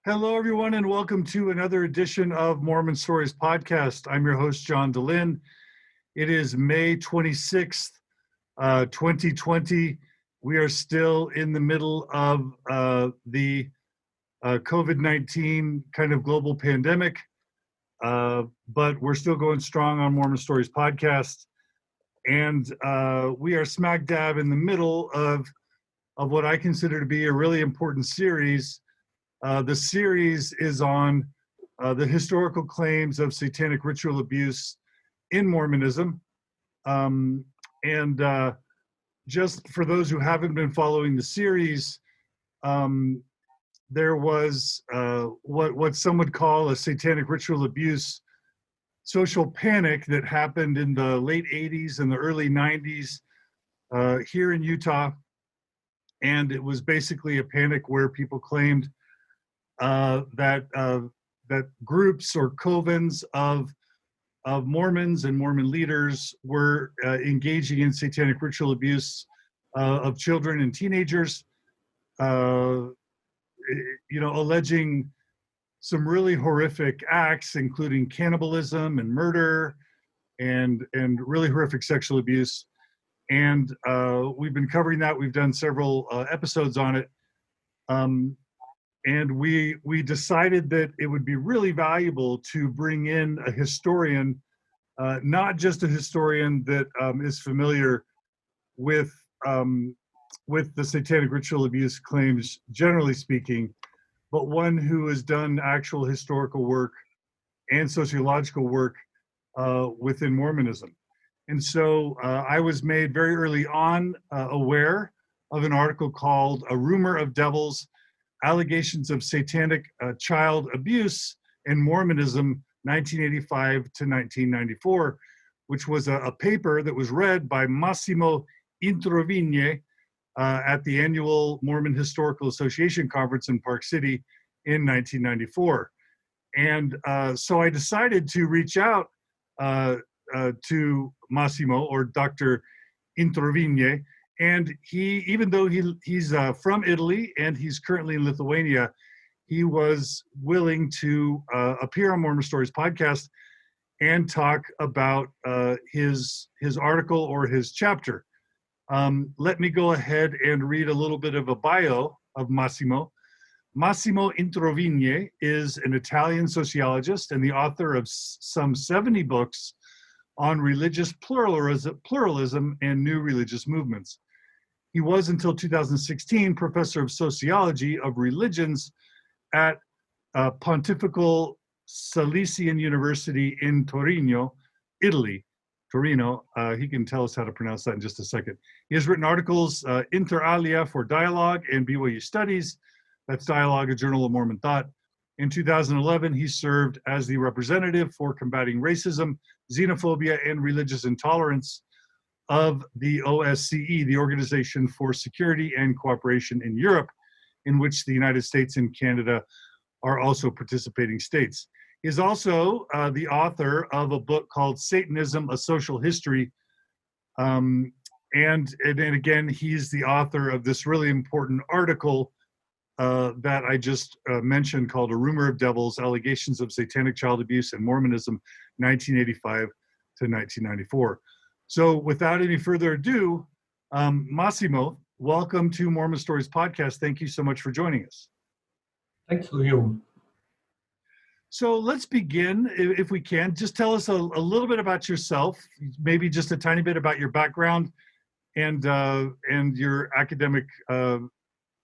Hello, everyone, and welcome to another edition of Mormon Stories Podcast. I'm your host, John DeLynn. It is May 26th, 2020. We are still in the middle of the COVID-19 kind of global pandemic, but we're still going strong on Mormon Stories Podcast. And we are smack dab in the middle of what I consider to be a really important series. The series is on the historical claims of satanic ritual abuse in Mormonism. Just for those who haven't been following the series, there was what some would call a satanic ritual abuse social panic that happened in the late 80s and the early 90s here in Utah. And it was basically a panic where people claimed that groups or covens of Mormons and Mormon leaders were engaging in satanic ritual abuse of children and teenagers, alleging some really horrific acts, including cannibalism and murder and really horrific sexual abuse. And we've been covering that. We've done several episodes on it. And we decided that it would be really valuable to bring in a historian, not just a historian that is familiar with the satanic ritual abuse claims, generally speaking, but one who has done actual historical work and sociological work within Mormonism. And so I was made very early on aware of an article called "A Rumor of Devils: Allegations of Satanic Child Abuse in Mormonism, 1985 to 1994, which was a paper that was read by Massimo Introvigne at the annual Mormon Historical Association conference in Park City in 1994. And so I decided to reach out to Massimo, or Dr. Introvigne. And he, even though he's from Italy and he's currently in Lithuania, he was willing to appear on Mormon Stories Podcast and talk about his article or his chapter. Let me go ahead and read a little bit of a bio of Massimo. Massimo Introvigne is an Italian sociologist and the author of some 70 books on religious pluralism and new religious movements. He was, until 2016, professor of sociology of religions at Pontifical Salesian University in Torino, Italy. Torino, he can tell us how to pronounce that in just a second. He has written articles inter alia for Dialogue and BYU Studies. That's Dialogue, a journal of Mormon thought. In 2011, he served as the representative for combating racism, xenophobia, and religious intolerance of the OSCE, the Organization for Security and Cooperation in Europe, in which the United States and Canada are also participating states. He is also the author of a book called Satanism, A Social History. And again, he's the author of this really important article that I just mentioned called A Rumor of Devils: Allegations of Satanic Child Abuse in Mormonism, 1985 to 1994. So without any further ado, Massimo, welcome to Mormon Stories Podcast. Thank you so much for joining us. Thanks to you. So let's begin, if we can. Just tell us a little bit about yourself, maybe just a tiny bit about your background and your academic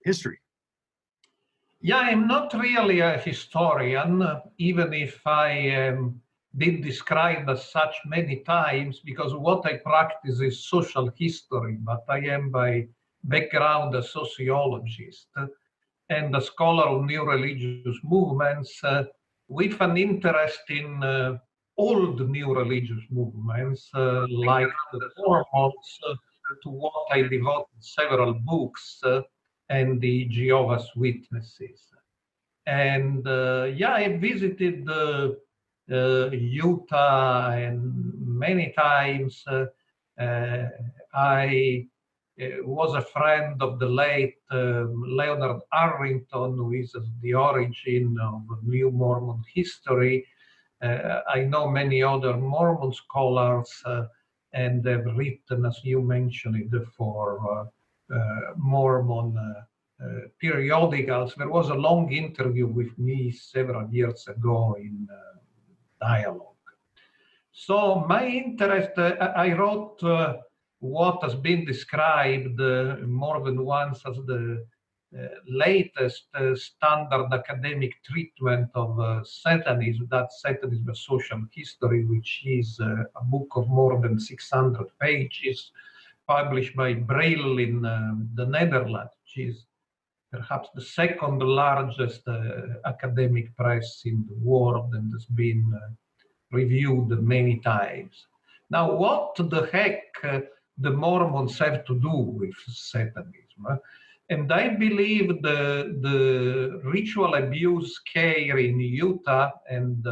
history. Yeah, I'm not really a historian, even if I been described as such many times, because what I practice is social history, but I am by background a sociologist and a scholar of new religious movements with an interest in old new religious movements like the Mormons, to what I devoted several books, and the Jehovah's Witnesses. And I visited Utah and many times I was a friend of the late Leonard Arrington, who is the origin of New Mormon History. I know many other Mormon scholars, and they've written, as you mentioned, for Mormon periodicals. There was a long interview with me several years ago in Dialogue. So my interest, I wrote what has been described more than once as the latest standard academic treatment of Satanism, that Satanism, a social history, which is a book of more than 600 pages, published by Brill in the Netherlands, which is perhaps the second largest academic press in the world, and has been reviewed many times. Now, what the heck the Mormons have to do with Satanism? And I believe the ritual abuse scare in Utah and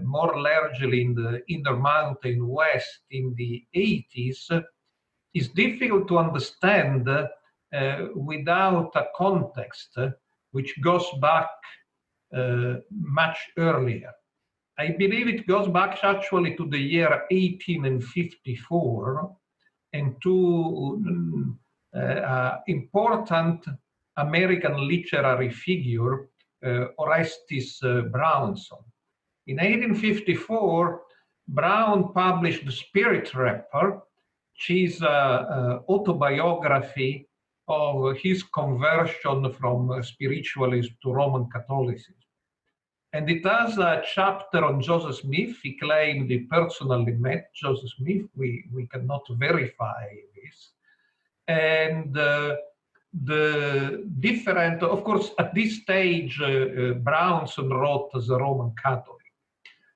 more largely in the Intermountain West in the 80s is difficult to understand without a context which goes back much earlier. I believe it goes back actually to the year 1854 and to important American literary figure, Orestes Brownson. In 1854, Brown published The Spirit Rapper, which is an autobiography of his conversion from spiritualism to Roman Catholicism. And it has a chapter on Joseph Smith. He claimed he personally met Joseph Smith. We cannot verify this. And the different, of course, at this stage, Brownson wrote as a Roman Catholic.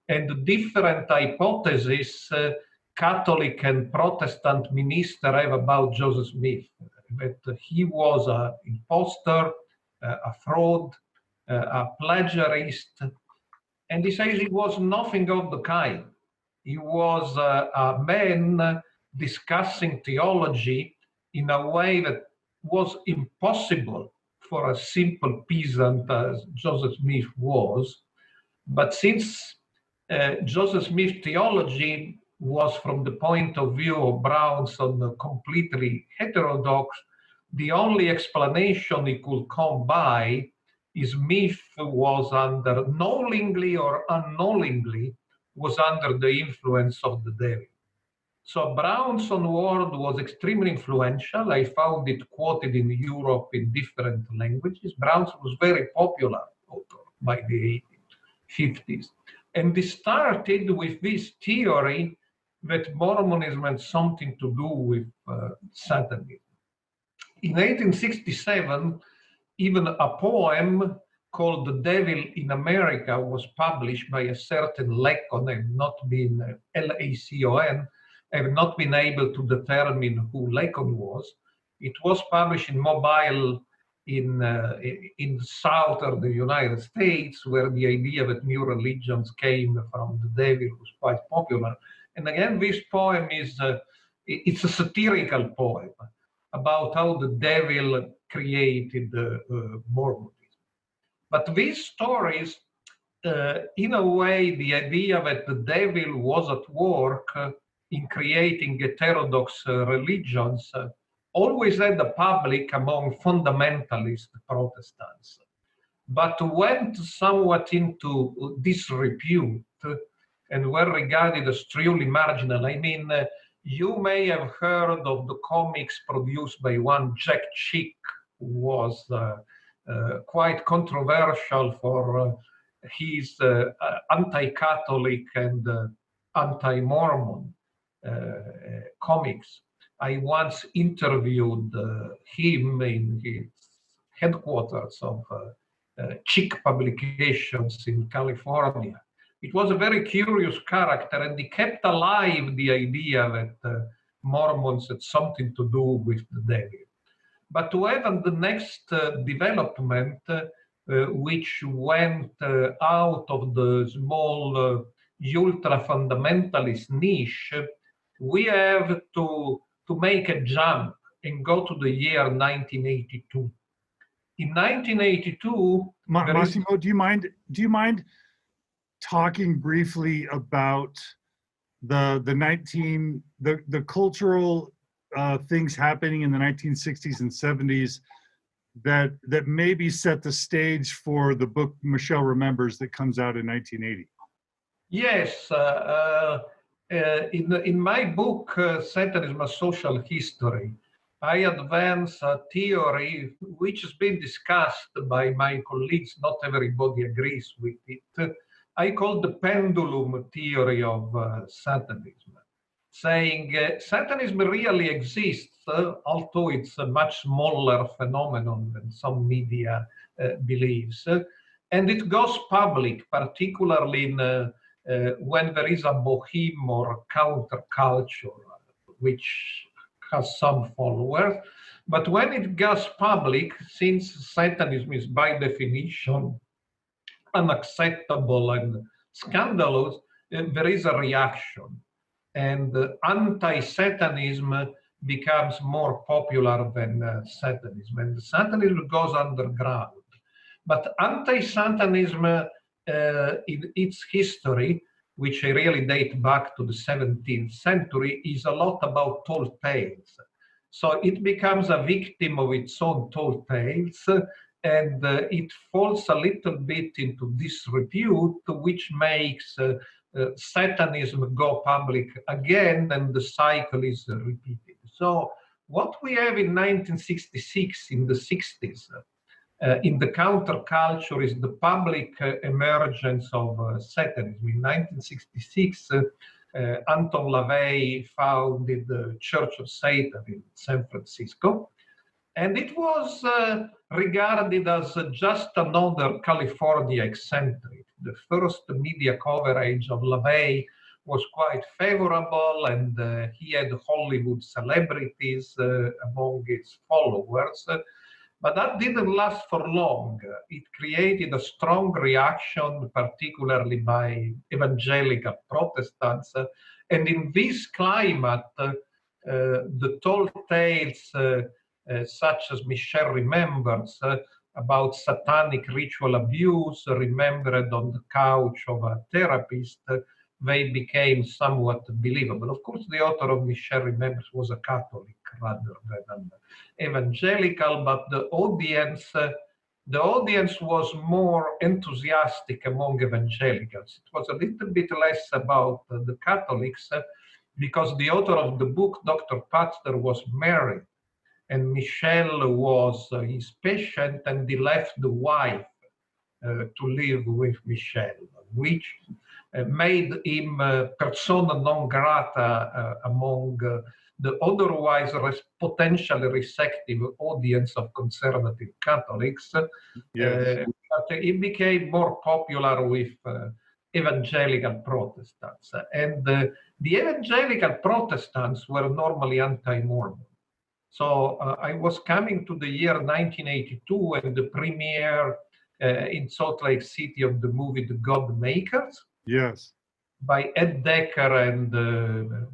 And the different hypotheses Catholic and Protestant ministers have about Joseph Smith, that he was an impostor, a fraud, a plagiarist, and he says he was nothing of the kind. He was a man discussing theology in a way that was impossible for a simple peasant as Joseph Smith was. But since Joseph Smith's theology was, from the point of view of Brownson, completely heterodox, the only explanation he could come by is Smith was under, knowingly or unknowingly, was under the influence of the devil. So Brownson's word was extremely influential. I found it quoted in Europe in different languages. Brownson was very popular author by the 1850s. And he started with this theory that Mormonism had something to do with Satanism. In 1867, even a poem called The Devil in America was published by a certain Lacon. I have not been, L-A-C-O-N, I have not been able to determine who Lacon was. It was published in Mobile in the south of the United States, where the idea that new religions came from the devil was quite popular. And again, this poem is, it's a satirical poem about how the devil created Mormonism. But these stories, in a way, the idea that the devil was at work in creating heterodox religions always had the public among fundamentalist Protestants, but went somewhat into disrepute and were regarded as truly marginal. I mean, you may have heard of the comics produced by one Jack Chick, who was quite controversial for his anti-Catholic and anti-Mormon comics. I once interviewed him in his headquarters of Chick Publications in California. It was a very curious character, and he kept alive the idea that Mormons had something to do with the devil. But to have the next development, which went out of the small ultra-fundamentalist niche, we have to make a jump and go to the year 1982. In 1982, Massimo, do you mind talking briefly about the cultural things happening in the 1960s and 70s that maybe set the stage for the book Michelle Remembers that comes out in 1980? Yes, in my book, Satanism: A Social History, I advance a theory which has been discussed by my colleagues. Not everybody agrees with it. I call the pendulum theory of Satanism, saying Satanism really exists, although it's a much smaller phenomenon than some media believes. And it goes public, particularly in when there is a boheme or counterculture, which has some followers. But when it goes public, since Satanism is by definition unacceptable and scandalous, there is a reaction. And anti-Satanism becomes more popular than Satanism. And Satanism goes underground. But anti-Satanism in its history, which really date back to the 17th century, is a lot about tall tales. So it becomes a victim of its own tall tales, and it falls a little bit into disrepute, which makes Satanism go public again, and the cycle is repeated. So what we have in 1966, in the 60s, in the counterculture is the public emergence of Satanism. In 1966, Anton LaVey founded the Church of Satan in San Francisco. And it was regarded as just another California eccentric. The first media coverage of LaVey was quite favorable, and he had Hollywood celebrities among his followers. But that didn't last for long. It created a strong reaction, particularly by evangelical Protestants. And in this climate, the tall tales, such as Michelle Remembers, about satanic ritual abuse, remembered on the couch of a therapist, they became somewhat believable. Of course, the author of Michelle Remembers was a Catholic rather than an evangelical, but the audience was more enthusiastic among evangelicals. It was a little bit less about the Catholics, because the author of the book, Dr. Patzler, was married, and Michelle was his patient, and he left the wife to live with Michelle, which made him persona non grata among the otherwise potentially receptive audience of conservative Catholics. Yes. But he became more popular with evangelical Protestants. And the evangelical Protestants were normally anti-Mormon. So I was coming to the year 1982 and the premiere in Salt Lake City of the movie The God Makers. Yes. By Ed Decker and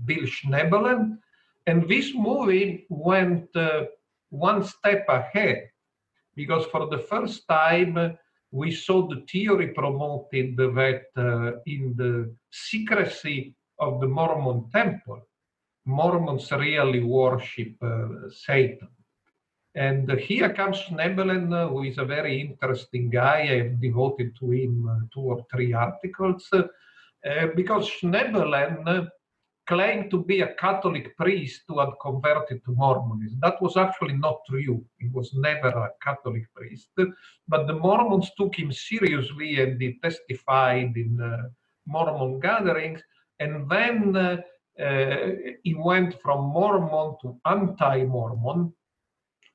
Bill Schneebelen. And this movie went one step ahead, because for the first time we saw the theory promoted that in the secrecy of the Mormon temple, Mormons really worship Satan. And here comes Schneebelen, who is a very interesting guy. I've devoted to him 2 or 3 articles, because Schneebelen claimed to be a Catholic priest who had converted to Mormonism. That was actually not true. He was never a Catholic priest. But the Mormons took him seriously, and he testified in Mormon gatherings. And then he went from Mormon to anti-Mormon,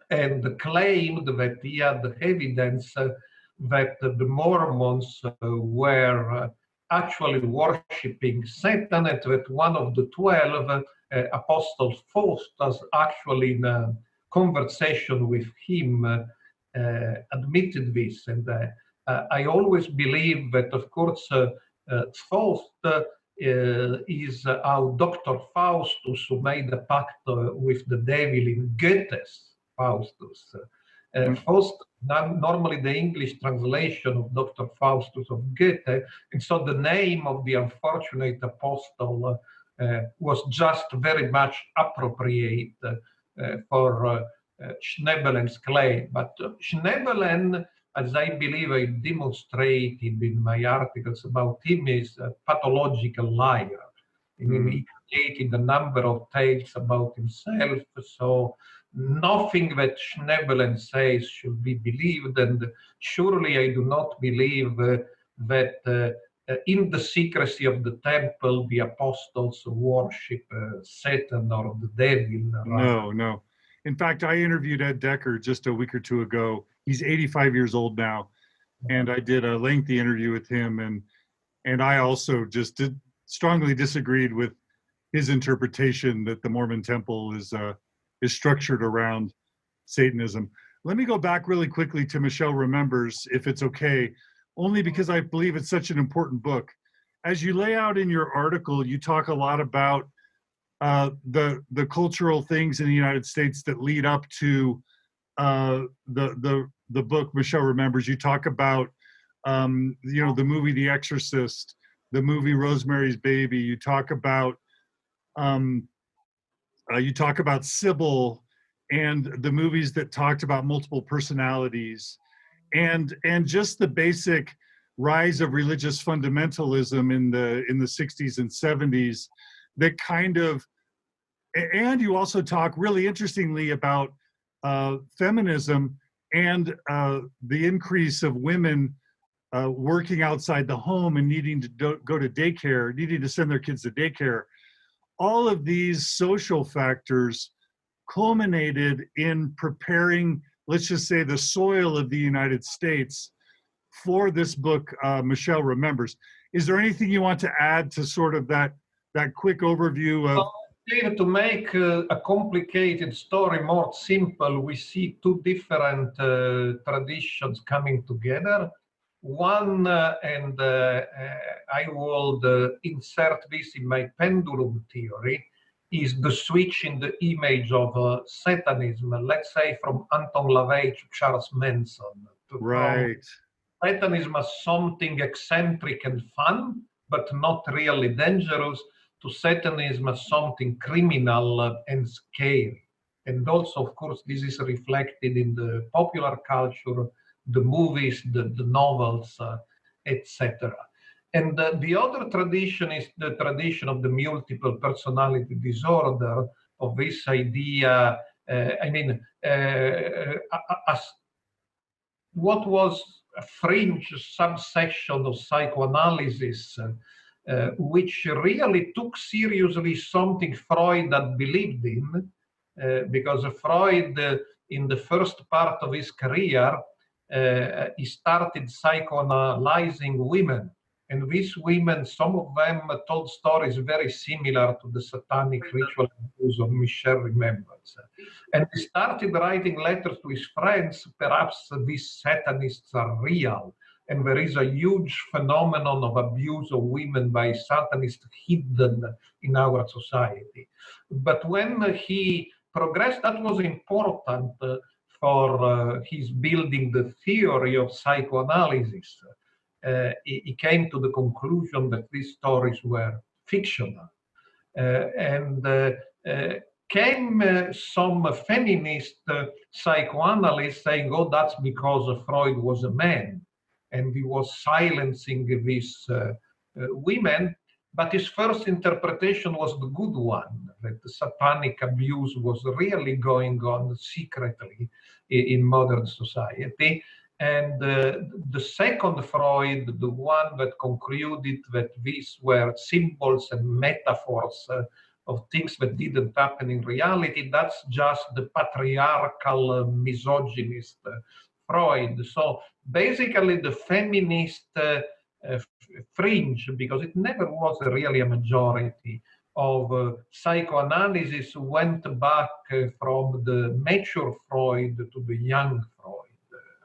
and claimed that he had evidence that the Mormons were actually worshipping Satan, and that one of the 12 apostles, Faustus, actually in a conversation with him admitted this. And I always believe that, of course, Faustus is how Dr. Faustus, who made a pact with the devil in Goethe's Faustus. First, normally the English translation of Dr. Faustus of Goethe, and so the name of the unfortunate apostle was just very much appropriate for Schneebelen's claim. But Schneebelen, as I believe I demonstrated in my articles about him, is a pathological liar. I mean, he created a number of tales about himself, so nothing that Schneebelen says should be believed, and surely I do not believe that in the secrecy of the temple the apostles worship Satan or the devil. No, no. In fact, I interviewed Ed Decker just a week or two ago. He's 85 years old now, and I did a lengthy interview with him, and I also just strongly disagreed with his interpretation that the Mormon temple is structured around Satanism. Let me go back really quickly to Michelle Remembers, if it's okay, only because I believe it's such an important book. As you lay out in your article, you talk a lot about the cultural things in the United States that lead up to the book Michelle Remembers. You talk about the movie The Exorcist, the movie Rosemary's Baby. You talk about Sybil and the movies that talked about multiple personalities, and just the basic rise of religious fundamentalism in the 60s and 70s that kind of. And you also talk really interestingly about feminism and the increase of women working outside the home and needing to go to daycare, needing to send their kids to daycare. All of these social factors culminated in preparing, let's just say, the soil of the United States for this book, Michelle Remembers. Is there anything you want to add to sort of that quick overview of? To make a complicated story more simple, we see two different traditions coming together. One, and I would insert this in my pendulum theory, is the switch in the image of Satanism, let's say from Anton LaVey to Charles Manson. Right. Satanism as something eccentric and fun, but not really dangerous, to Satanism as something criminal and scary. And also, of course, this is reflected in the popular culture, the movies, the novels, etc. And the other tradition is the tradition of the multiple personality disorder, of this idea, as what was a fringe subsection of psychoanalysis, which really took seriously something Freud had believed in, because Freud, in the first part of his career, he started psychoanalyzing women. And these women, some of them told stories very similar to the Satanic Ritual Abuse of Michelle Remembers. And he started writing letters to his friends, perhaps these Satanists are real. And there is a huge phenomenon of abuse of women by Satanists hidden in our society. But when he progressed, that was important for his building the theory of psychoanalysis. He came to the conclusion that these stories were fictional. Came some feminist psychoanalysts saying, oh, that's because Freud was a man, and he was silencing these women. But his first interpretation was the good one, that the satanic abuse was really going on secretly in modern society. And the second Freud, the one that concluded that these were symbols and metaphors of things that didn't happen in reality, that's just the patriarchal misogynist Freud. So basically the feminist fringe, because it never was really a majority of psychoanalysis, went back from the mature Freud to the young Freud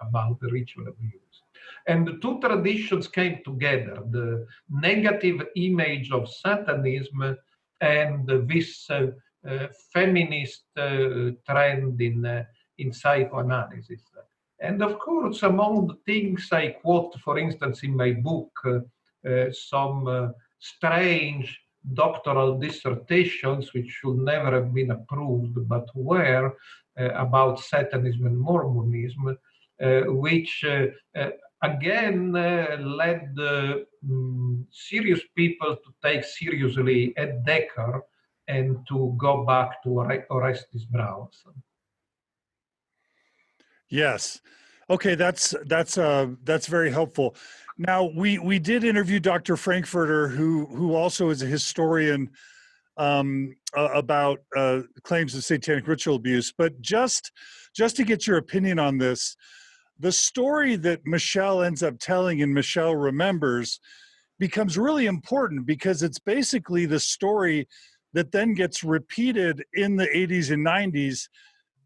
about the ritual abuse. And the two traditions came together, the negative image of Satanism and this feminist trend in psychoanalysis. And of course, among the things I quote, for instance, in my book, some strange doctoral dissertations which should never have been approved, but were about Satanism and Mormonism, which again led serious people to take seriously Ed Decker and to go back to Orestes Brown's. Yes. Okay, that's very helpful. Now we did interview Dr. Frankfurter, who also is a historian about claims of satanic ritual abuse. But just to get your opinion on this, the story that Michelle ends up telling and Michelle remembers becomes really important because it's basically the story that then gets repeated in the 80s and 90s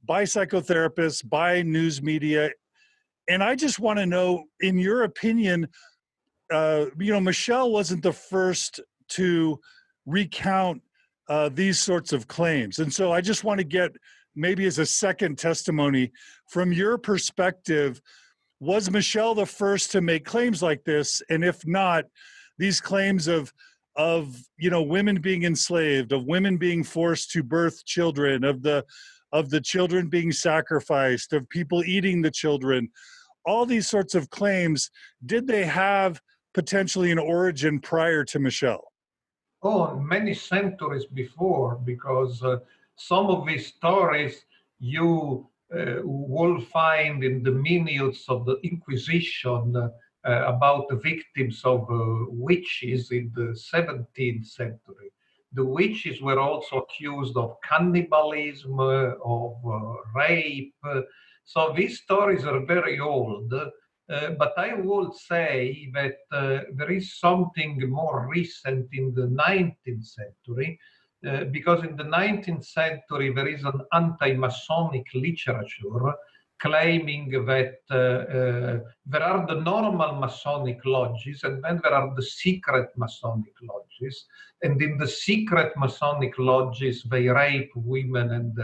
by psychotherapists, by news media. And I just want to know, in your opinion, Michelle wasn't the first to recount these sorts of claims. And so I just want to get, maybe as a second testimony, from your perspective, was Michelle the first to make claims like this? And if not, these claims of women being enslaved, of women being forced to birth children, of the children being sacrificed, of people eating the children, all these sorts of claims, did they have potentially an origin prior to Michelle? Oh, many centuries before, because some of these stories you will find in the minutes of the Inquisition about the victims of witches in the 17th century. The witches were also accused of cannibalism, of rape. So these stories are very old. But I would say that there is something more recent in the 19th century, because in the 19th century there is an anti-Masonic literature claiming that there are the normal Masonic lodges and then there are the secret Masonic lodges. And in the secret Masonic lodges, they rape women and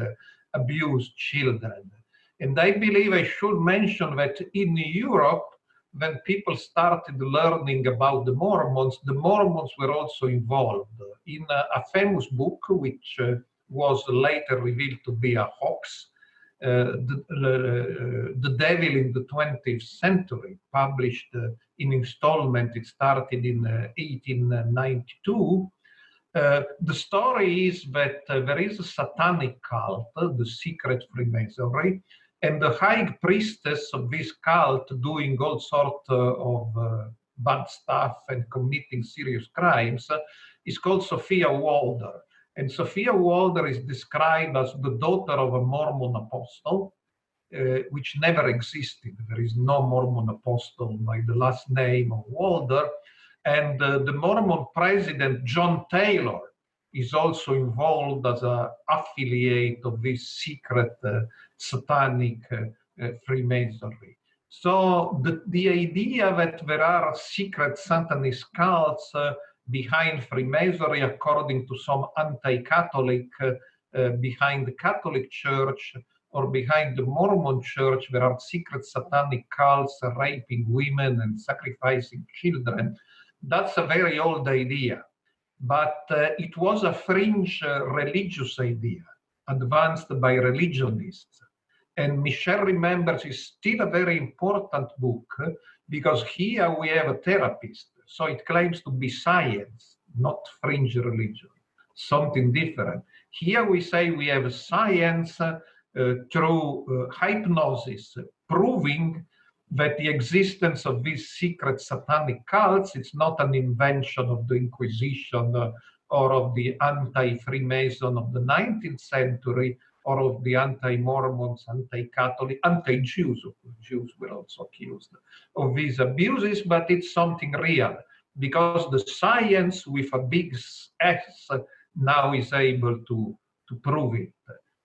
abuse children. And I believe I should mention that in Europe, when people started learning about the Mormons were also involved in a famous book, which was later revealed to be a hoax, The Devil in the 20th Century, published in installment. It started in 1892. The story is that there is a satanic cult, the secret Freemasonry, and the high priestess of this cult, doing all sorts of bad stuff and committing serious crimes, is called Sophia Walder. And Sophia Walder is described as the daughter of a Mormon apostle, which never existed. There is no Mormon apostle by the last name of Walder. And the Mormon president, John Taylor, is also involved as an affiliate of this secret satanic Freemasonry. So the idea that there are secret Satanist cults behind Freemasonry, according to some anti-Catholic, behind the Catholic Church or behind the Mormon Church, there are secret satanic cults raping women and sacrificing children. That's a very old idea. But it was a fringe religious idea advanced by religionists. And Michelle remembers it's still a very important book because here we have a therapist. So it claims to be science, not fringe religion, something different. Here we say we have science through hypnosis, proving that the existence of these secret satanic cults, it's not an invention of the Inquisition or of the anti-Freemason of the 19th century or of the anti-Mormons, anti-Catholic, anti-Jews. Jews were also accused of these abuses, but it's something real because the science with a big S now is able to prove it.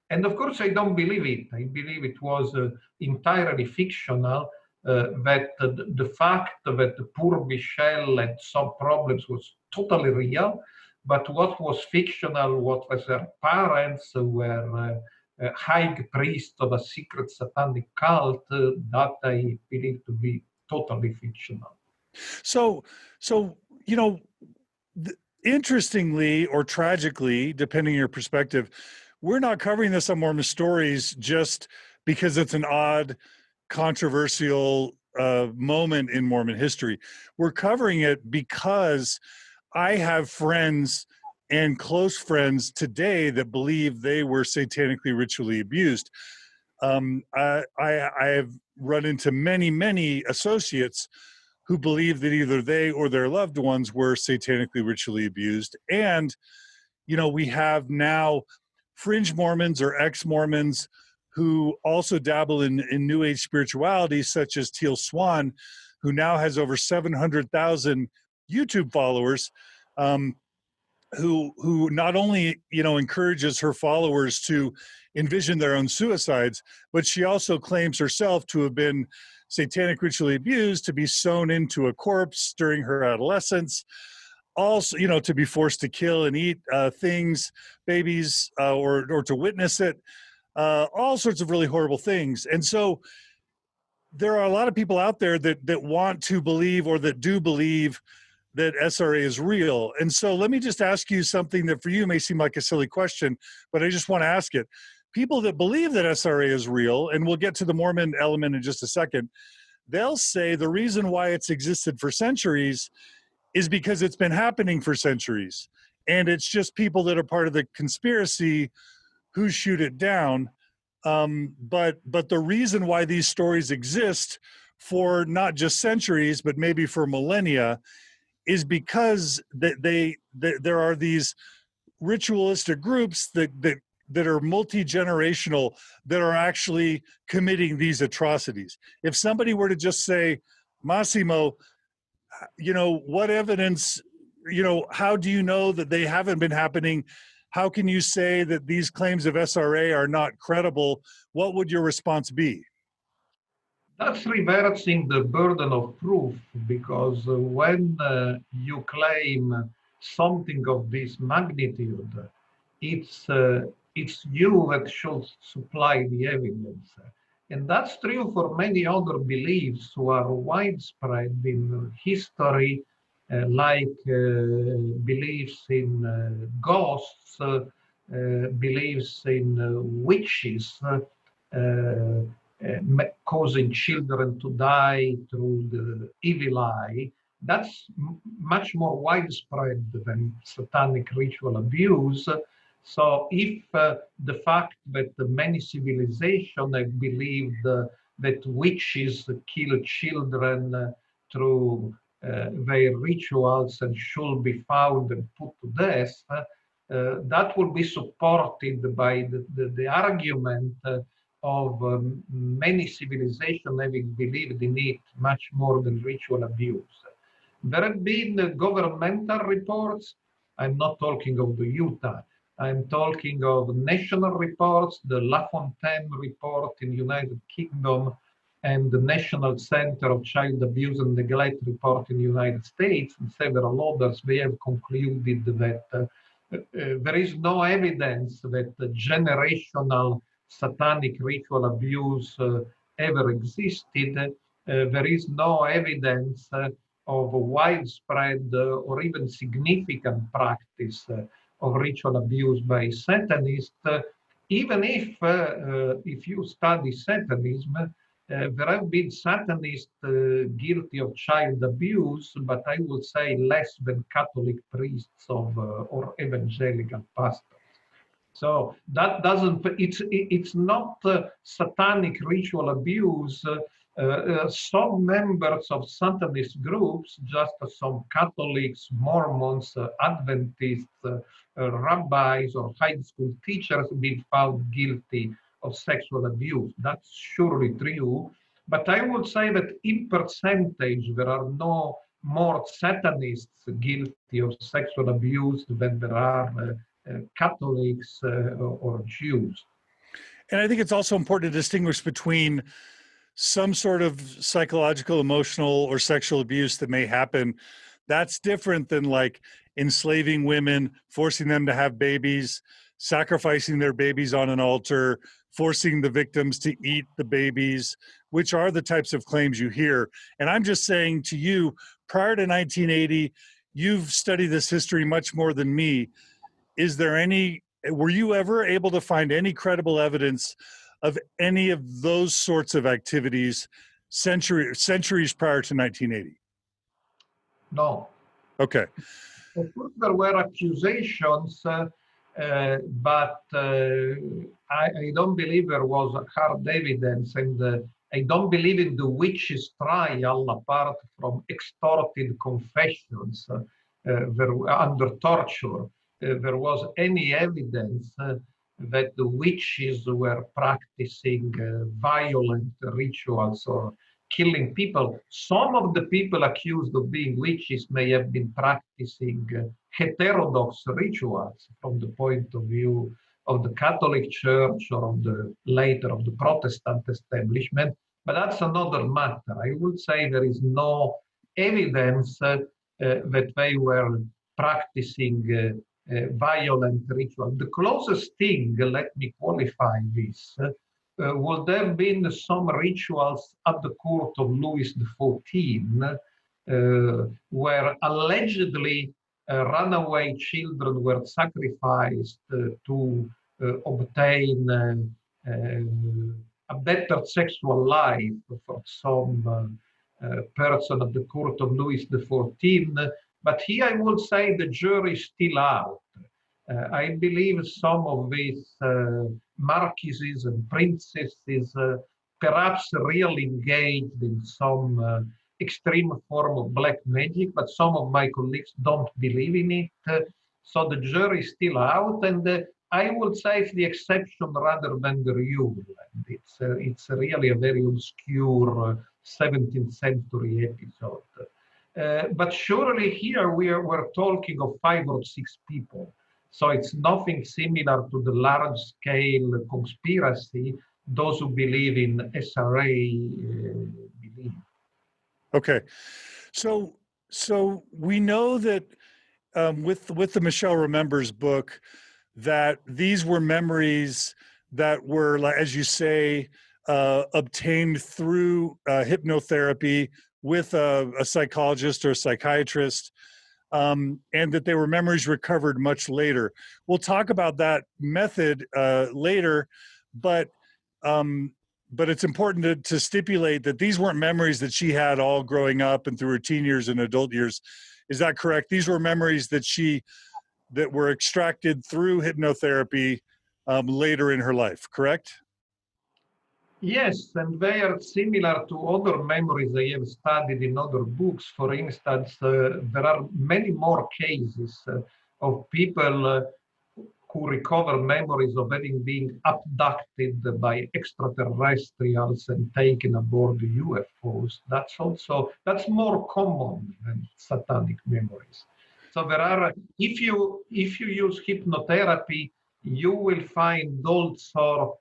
And of course, I don't believe it. I believe it was entirely fictional. that the fact that the poor Michelle had some problems was totally real, but what was fictional, what was her parents were high priests of a secret satanic cult, that I believe to be totally fictional. So, you know, interestingly or tragically, depending on your perspective, we're not covering this on Mormon Stories just because it's an odd, controversial moment in Mormon history. We're covering it because I have friends and close friends today that believe they were satanically ritually abused. I have run into many associates who believe that either they or their loved ones were satanically ritually abused. And, you know, we have now fringe Mormons or ex-Mormons who also dabble in New Age spirituality, such as Teal Swan, who now has over 700,000 YouTube followers, who not only, you know, encourages her followers to envision their own suicides, but she also claims herself to have been satanic ritually abused, to be sewn into a corpse during her adolescence, also, you know, to be forced to kill and eat things, babies, or to witness it, all sorts of really horrible things. And so there are a lot of people out there that want to believe, or that do believe, that SRA is real. And so let me just ask you something that for you may seem like a silly question, but I just want to ask it. People that believe that SRA is real, and we'll get to the Mormon element in just a second, they'll say the reason why it's existed for centuries is because it's been happening for centuries. And it's just people that are part of the conspiracy who shoot it down. But the reason why these stories exist for not just centuries, but maybe for millennia, is because there are these ritualistic groups that are multi-generational, that are actually committing these atrocities. If somebody were to just say, Massimo, you know, what evidence, you know, how do you know that they haven't been happening? How can you say that these claims of SRA are not credible? What would your response be? That's reversing the burden of proof, because when you claim something of this magnitude, it's you that should supply the evidence. And that's true for many other beliefs who are widespread in history, like beliefs in ghosts, beliefs in witches, causing children to die through the evil eye. That's much more widespread than satanic ritual abuse. So if the fact that many civilizations have believed that witches kill children through their rituals and should be found and put to death, that will be supported by the argument of many civilizations having believed in it much more than ritual abuse. There have been governmental reports. I'm not talking of the Utah. I'm talking of national reports, the LaFontaine report in the United Kingdom, and the National Center of Child Abuse and Neglect report in the United States, and several others. They have concluded that there is no evidence that the generational satanic ritual abuse ever existed. There is no evidence of widespread or even significant practice of ritual abuse by Satanists. Even if you study Satanism, there have been Satanists guilty of child abuse, but I would say less than Catholic priests or evangelical pastors. So that doesn't, it's not satanic ritual abuse. Some members of Satanist groups, just as some Catholics, Mormons, Adventists, rabbis, or high school teachers have been found guilty of sexual abuse. That's surely true. But I would say that in percentage, there are no more Satanists guilty of sexual abuse than there are Catholics or Jews. And I think it's also important to distinguish between some sort of psychological, emotional, or sexual abuse that may happen, that's different than like enslaving women, forcing them to have babies, sacrificing their babies on an altar, forcing the victims to eat the babies, which are the types of claims you hear. And I'm just saying to you, prior to 1980, you've studied this history much more than me. Were you ever able to find any credible evidence of any of those sorts of activities centuries prior to 1980? No. Okay. Of course, there were accusations, but I don't believe there was hard evidence, and I don't believe in the witches' trial, apart from extorted confessions under torture. There was any evidence that the witches were practicing violent rituals or killing people. Some of the people accused of being witches may have been practicing heterodox rituals from the point of view of the Catholic Church or of the later of the Protestant establishment, but that's another matter. I would say there is no evidence that they were practicing violent ritual. The closest thing, let me qualify this, would have been some rituals at the court of Louis XIV, where allegedly runaway children were sacrificed to obtain a better sexual life for some person at the court of Louis XIV. But here I would say the jury is still out. I believe some of these marquises and princesses perhaps really engaged in some extreme form of black magic, but some of my colleagues don't believe in it. So the jury is still out, and I would say it's the exception rather than the rule. And it's really a very obscure 17th century episode. But surely here we're talking of 5 or 6 people. So it's nothing similar to the large-scale conspiracy those who believe in SRA believe. Okay, so we know that with the Michelle Remembers book, that these were memories that were, as you say, obtained through hypnotherapy with a psychologist or a psychiatrist. And that they were memories recovered much later. We'll talk about that method later, but it's important to stipulate that these weren't memories that she had all growing up and through her teen years and adult years. Is that correct? These were memories that were extracted through hypnotherapy later in her life, correct? Yes, and they are similar to other memories I have studied in other books. For instance, there are many more cases of people who recover memories of having been abducted by extraterrestrials and taken aboard UFOs. That's more common than satanic memories. So there are, if you use hypnotherapy, you will find all sorts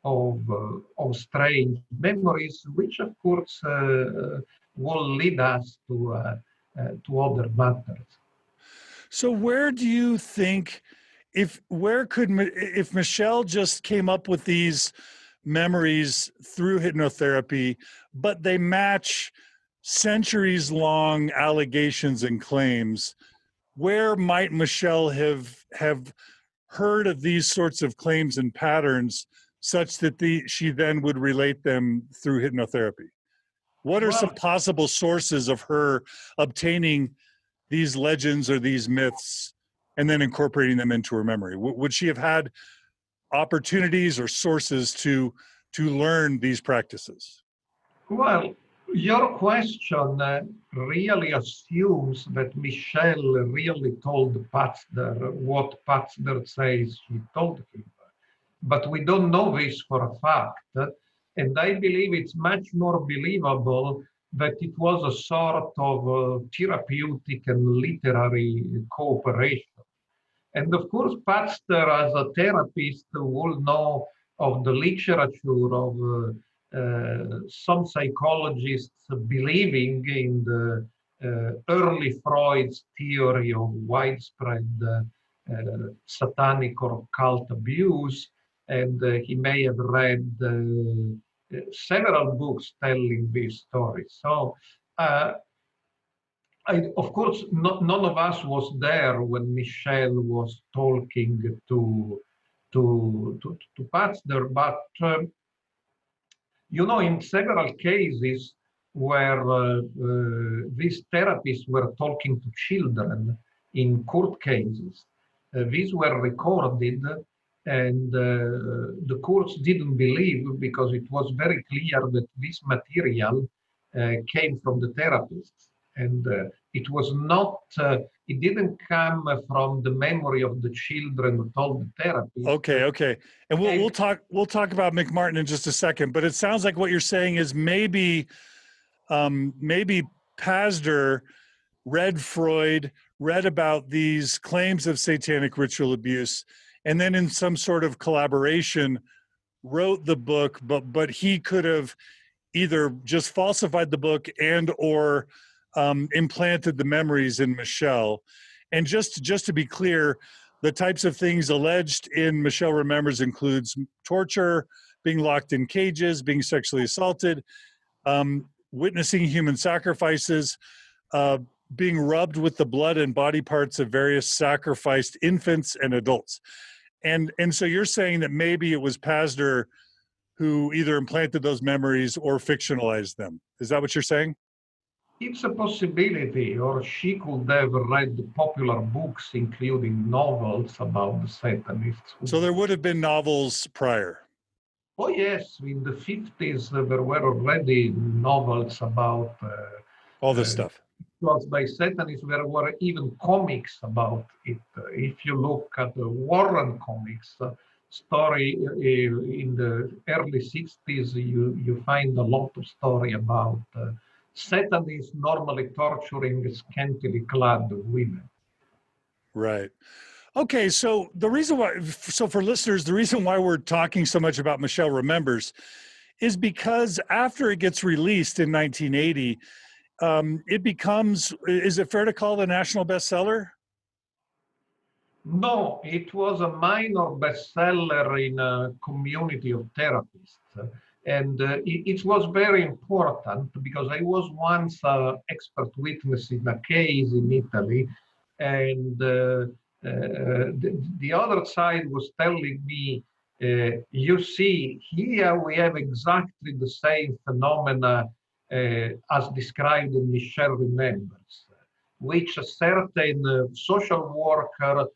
of strange memories, which of course will lead us to other matters. So where do you think, if Michelle just came up with these memories through hypnotherapy, but they match centuries-long allegations and claims, where might Michelle have heard of these sorts of claims and patterns such that she then would relate them through hypnotherapy? What are some possible sources of her obtaining these legends or these myths and then incorporating them into her memory? Would she have had opportunities or sources to learn these practices? Well, your question really assumes that Michelle really told Pazder what Pazder says she told him. But we don't know this for a fact. And I believe it's much more believable that it was a sort of therapeutic and literary cooperation. And of course, Pazder, as a therapist, will know of the literature of some psychologists believing in the early Freud's theory of widespread satanic or occult abuse, and he may have read several books telling this story. So, of course, none of us was there when Michelle was talking to Pastor, but you know, in several cases where these therapists were talking to children in court cases, these were recorded, and the courts didn't believe because it was very clear that this material came from the therapists, and it was not. It didn't come from the memory of the children who told the therapist. Okay, and we'll talk about McMartin in just a second. But it sounds like what you're saying is maybe Pasder read Freud, read about these claims of satanic ritual abuse, and then in some sort of collaboration wrote the book. But he could have either just falsified the book and or implanted the memories in Michelle. And just to be clear, the types of things alleged in Michelle Remembers includes torture, being locked in cages, being sexually assaulted, witnessing human sacrifices, being rubbed with the blood and body parts of various sacrificed infants and adults. And so you're saying that maybe it was Pasder who either implanted those memories or fictionalized them. Is that what you're saying? It's a possibility, or she could have read popular books, including novels about the Satanists. So there would have been novels prior. Oh yes, in the 50s there were already novels about all this stuff. Was by Satanists. There were even comics about it. If you look at the Warren comics story in the early 60s, you find a lot of story about Satanists normally torturing scantily clad women. Right. Okay, so for listeners, the reason why we're talking so much about Michelle Remembers is because after it gets released in 1980, it becomes, is it fair to call it a national bestseller? No, it was a minor bestseller in a community of therapists. And it was very important because I was once an expert witness in a case in Italy, and the other side was telling me, you see, here we have exactly the same phenomena as described in Michelle Remembers, which a certain social worker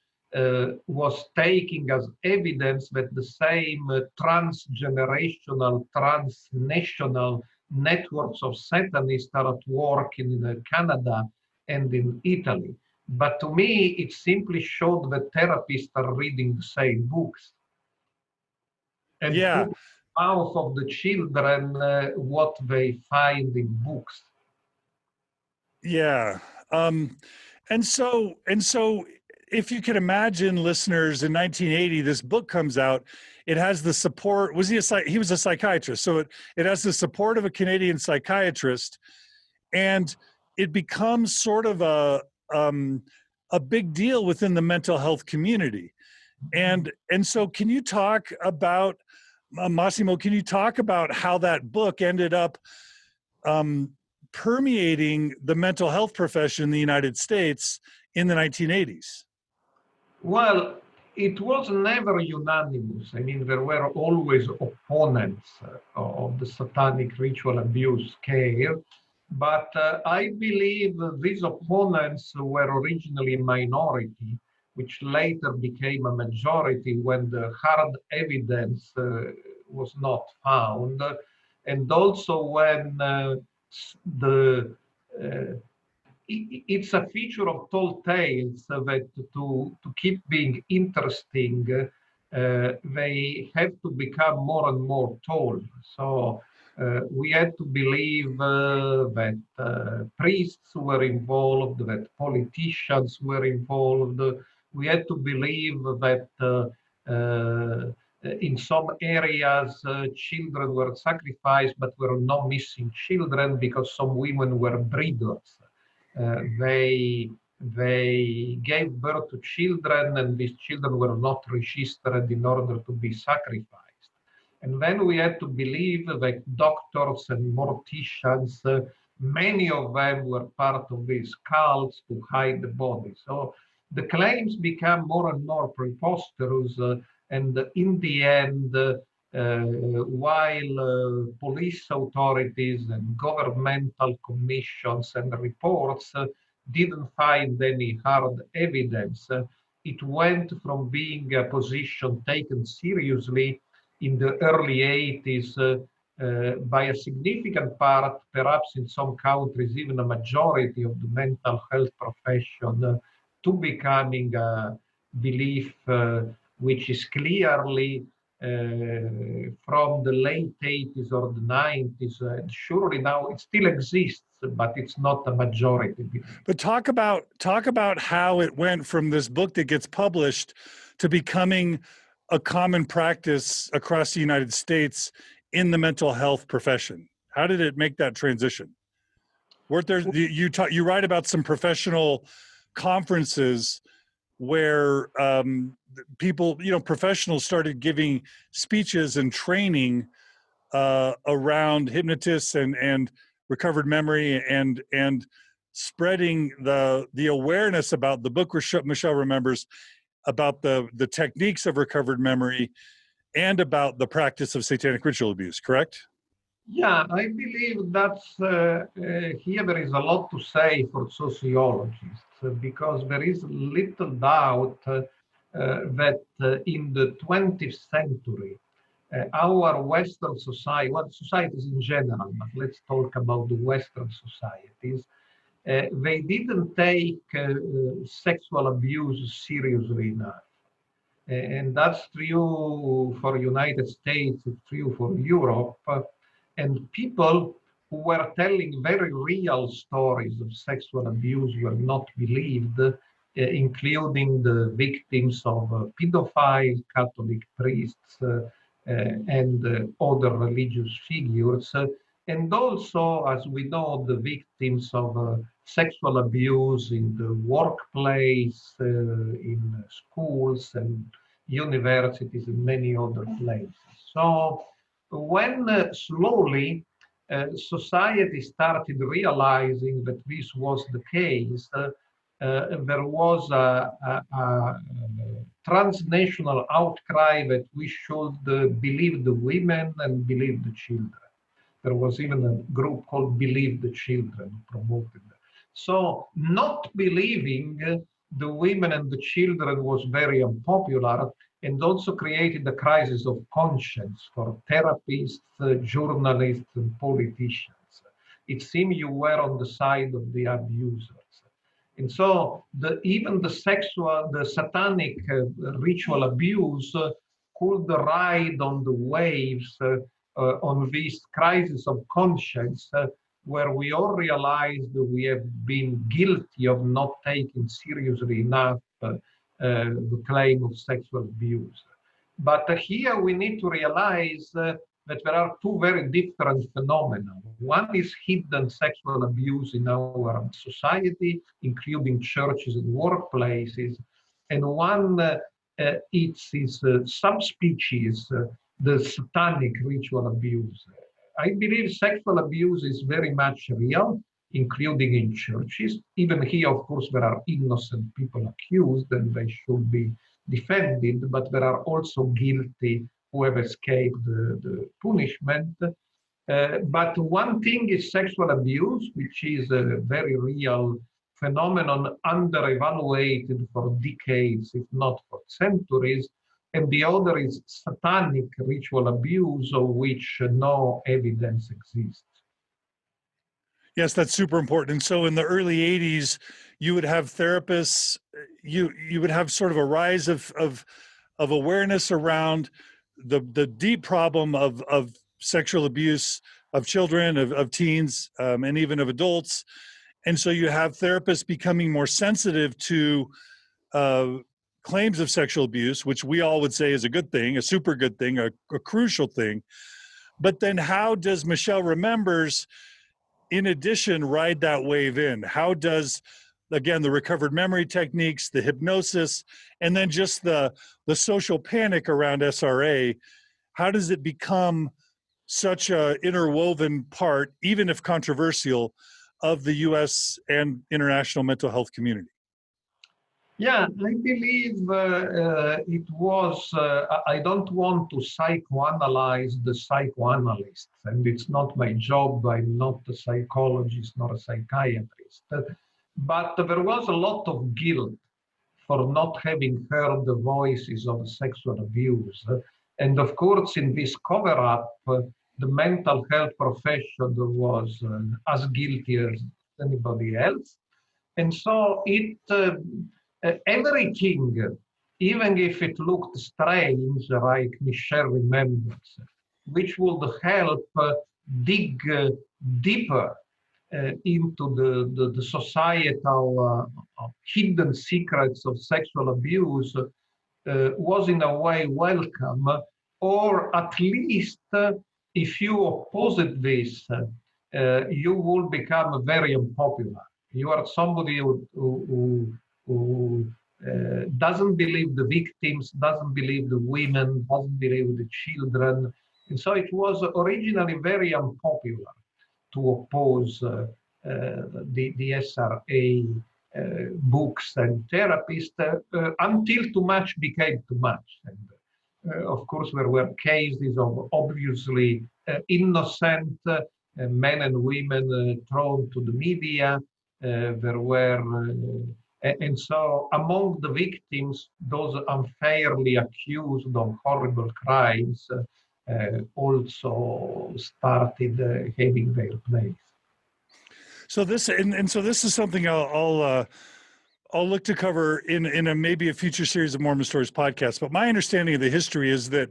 was taking as evidence that the same transgenerational, transnational networks of Satanists are at work in Canada and in Italy. But to me, it simply showed that therapists are reading the same books. And yeah. put out of the children what they find in books. Yeah. And so if you can imagine, listeners, in 1980, this book comes out. It has the support. He was a psychiatrist, so it has the support of a Canadian psychiatrist, and it becomes sort of a big deal within the mental health community. And so, can you talk about Massimo? Can you talk about how that book ended up permeating the mental health profession in the United States in the 1980s? Well, it was never unanimous. I mean, there were always opponents of the satanic ritual abuse scare, but I believe these opponents were originally a minority, which later became a majority when the hard evidence was not found, and also when it's a feature of tall tales that to keep being interesting, they have to become more and more told. So we had to believe that priests were involved, that politicians were involved. We had to believe that In some areas, children were sacrificed, but were no missing children because some women were breeders. They gave birth to children, and these children were not registered in order to be sacrificed. And then we had to believe that doctors and morticians, many of them were part of these cults to hide the body. So the claims became more and more preposterous, and in the end, while police authorities and governmental commissions and reports didn't find any hard evidence, it went from being a position taken seriously in the early 80s by a significant part, perhaps in some countries, even a majority of the mental health profession, to becoming a belief which is clearly from the late 80s or the 90s. Surely now it still exists, but it's not a majority belief. But talk about how it went from this book that gets published to becoming a common practice across the United States in the mental health profession. How did it make that transition? Weren't there, you write about some professional conferences where people, professionals started giving speeches and training around hypnotists and recovered memory and spreading the awareness about the book Michelle remembers, about the techniques of recovered memory and about the practice of satanic ritual abuse, correct? Yeah, I believe that's here there is a lot to say for sociologists, because there is little doubt that in the 20th century, our Western society, well, societies in general, but let's talk about the Western societies, they didn't take sexual abuse seriously enough. And that's true for United States, it's true for Europe. And people who were telling very real stories of sexual abuse were not believed, including the victims of pedophile Catholic priests and other religious figures. And also, as we know, the victims of sexual abuse in the workplace, in schools and universities and many other places. So when slowly society started realizing that this was the case, there was a transnational outcry that we should believe the women and believe the children. There was even a group called Believe the Children who promoted that. So not believing the women and the children was very unpopular, and also created a crisis of conscience for therapists, journalists, and politicians. It seemed you were on the side of the abusers. And so even the satanic ritual abuse could ride on the waves on this crisis of conscience, where we all realize that we have been guilty of not taking seriously enough the claim of sexual abuse. But here we need to realize that there are two very different phenomena. One is hidden sexual abuse in our society, including churches and workplaces, and one is subspecies, the satanic ritual abuse. I believe sexual abuse is very much real, including in churches. Even here, of course, there are innocent people accused and they should be defended, but there are also guilty who have escaped the punishment. But one thing is sexual abuse, which is a very real phenomenon, under-evaluated for decades, if not for centuries. And the other is satanic ritual abuse, of which no evidence exists. Yes, that's super important. And so in the early 80s, you would have therapists, you would have sort of a rise of awareness around the deep problem of sexual abuse of children, of teens, and even of adults. And so you have therapists becoming more sensitive to claims of sexual abuse, which we all would say is a good thing, a super good thing, a crucial thing. But then how does Michelle Remembers, in addition, ride that wave in? How does, again, the recovered memory techniques, the hypnosis, and then just the social panic around SRA, how does it become such a interwoven part, even if controversial, of the US and international mental health community? Yeah, I believe it was, I don't want to psychoanalyze the psychoanalysts, and it's not my job. I'm not a psychologist nor a psychiatrist. But there was a lot of guilt for not having heard the voices of sexual abuse. And of course, in this cover-up, the mental health profession was as guilty as anybody else. And so everything, even if it looked strange, like Michelle Remembers, which would help dig deeper into the societal hidden secrets of sexual abuse, was in a way welcome, or at least if you opposed this, you will become very unpopular. You are somebody who doesn't believe the victims, doesn't believe the women, doesn't believe the children. And so it was originally very unpopular to oppose the SRA books and therapists until too much became too much. And of course, there were cases of obviously innocent men and women thrown to the media. There were, and so among the victims, those unfairly accused of horrible crimes also started having their place. So this, and so this is something I'll look to cover in a maybe a future series of Mormon Stories podcast. But my understanding of the history is that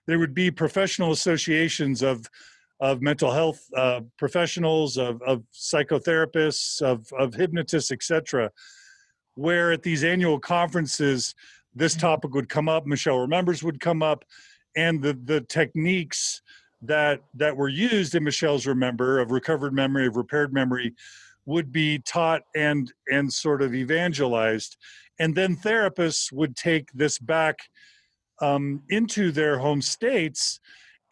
there would be professional associations of mental health professionals, of psychotherapists, of hypnotists, etc., where at these annual conferences, this topic would come up, Michelle Remembers would come up, and the techniques that were used in Michelle's Remember of recovered memory, of repaired memory, would be taught and sort of evangelized. And then therapists would take this back into their home states.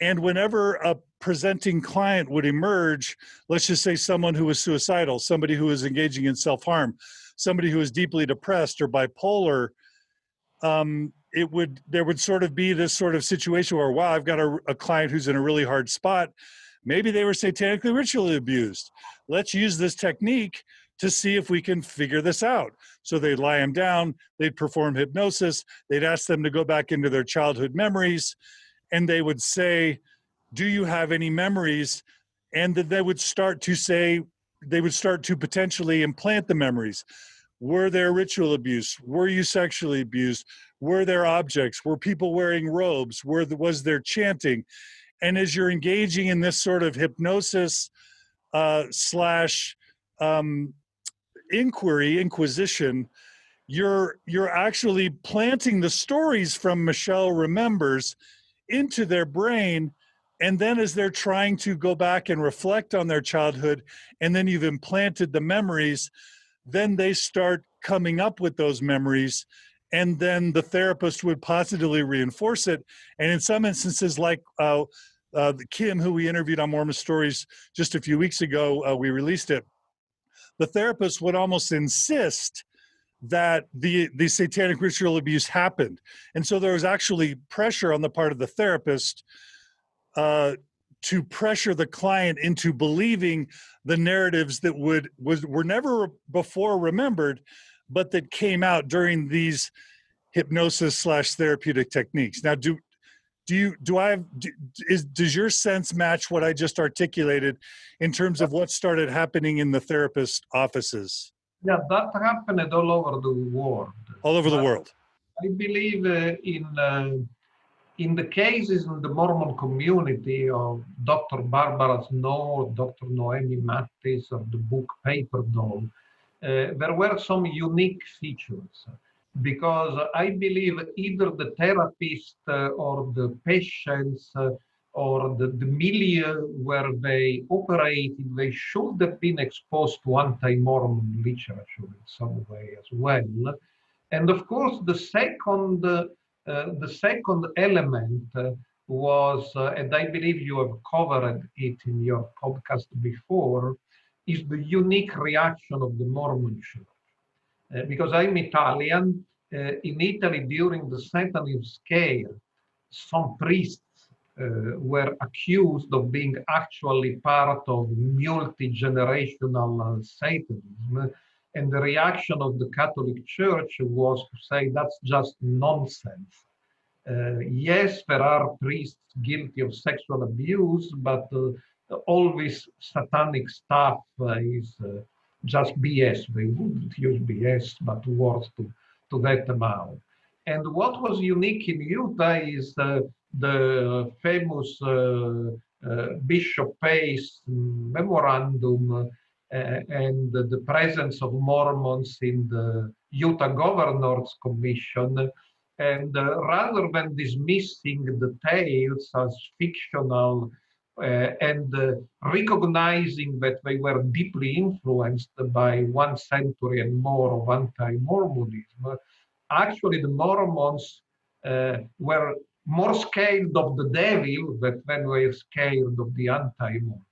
And whenever a presenting client would emerge, let's just say someone who was suicidal, somebody who was engaging in self-harm, somebody who was deeply depressed or bipolar, there would sort of be this sort of situation where, wow, I've got a client who's in a really hard spot. Maybe they were satanically ritually abused. Let's use this technique to see if we can figure this out. So they'd lie them down, they'd perform hypnosis, they'd ask them to go back into their childhood memories, and they would say, do you have any memories? And then they would start to potentially implant the memories. Were there ritual abuse? Were you sexually abused? Were there objects? Were people wearing robes? Was there chanting? And as you're engaging in this sort of hypnosis slash inquisition, you're actually planting the stories from Michelle Remembers into their brain. And then as they're trying to go back and reflect on their childhood, and then you've implanted the memories, then they start coming up with those memories, and then the therapist would positively reinforce it. And in some instances, like Kim, who we interviewed on Mormon Stories just a few weeks ago, we released it, the therapist would almost insist that the satanic ritual abuse happened. And so there was actually pressure on the part of the therapist to pressure the client into believing the narratives that were never before remembered, but that came out during these hypnosis / therapeutic techniques. Now, does your sense match what I just articulated in terms of what started happening in the therapist offices? Yeah, that happened all over the world. All over the world. I believe in the cases in the Mormon community of Dr. Barbara Snow, Dr. Noemi Mattis, of the book Paper Doll, there were some unique features. because I believe either the therapist or the patients or the milieu where they operated, they should have been exposed to anti-Mormon literature in some way as well. And of course, the second element was, and I believe you have covered it in your podcast before, is the unique reaction of the Mormon Church. Because I'm Italian, in Italy during the Satanism scare, some priests were accused of being actually part of multi-generational Satanism. And the reaction of the Catholic Church was to say that's just nonsense. Yes, there are priests guilty of sexual abuse, but all this satanic stuff is just BS. They wouldn't use BS, but words to that amount. And what was unique in Utah is the famous Bishop Pace memorandum and the presence of Mormons in the Utah Governor's Commission. And rather than dismissing the tales as fictional and recognizing that they were deeply influenced by 1 century and more of anti-Mormonism, actually the Mormons were more scared of the devil than they were scared of the anti-Mormons.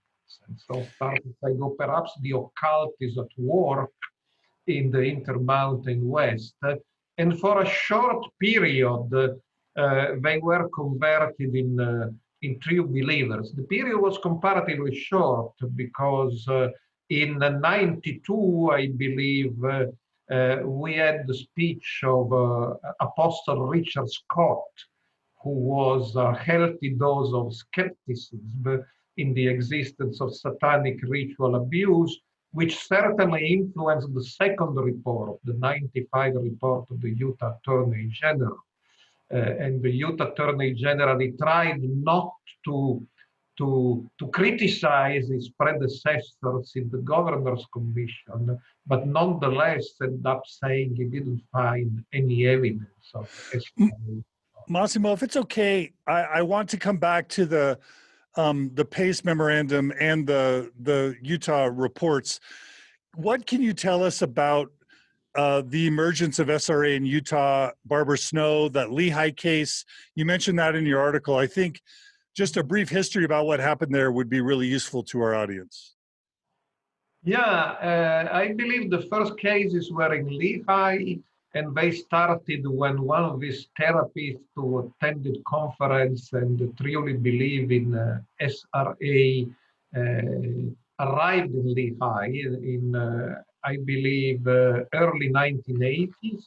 And so far as I go, perhaps the occult is at work in the Intermountain West. And for a short period, they were converted in true believers. The period was comparatively short because in 92, I believe, we had the speech of Apostle Richard Scott, who was a healthy dose of skepticism in the existence of satanic ritual abuse, which certainly influenced the second report, the 95 report of the Utah Attorney General. And the Utah Attorney General tried not to criticize his predecessors in the Governor's Commission, but nonetheless ended up saying he didn't find any evidence of SRA. Massimo, if it's okay, I want to come back to the PACE memorandum and the Utah reports. What can you tell us about the emergence of SRA in Utah, Barbara Snow, that Lehi case? You mentioned that in your article. I think just a brief history about what happened there would be really useful to our audience. Yeah, I believe the first cases were in Lehi, and they started when one of these therapists who attended conference and truly believe in SRA arrived in Lehi in I believe, early 1980s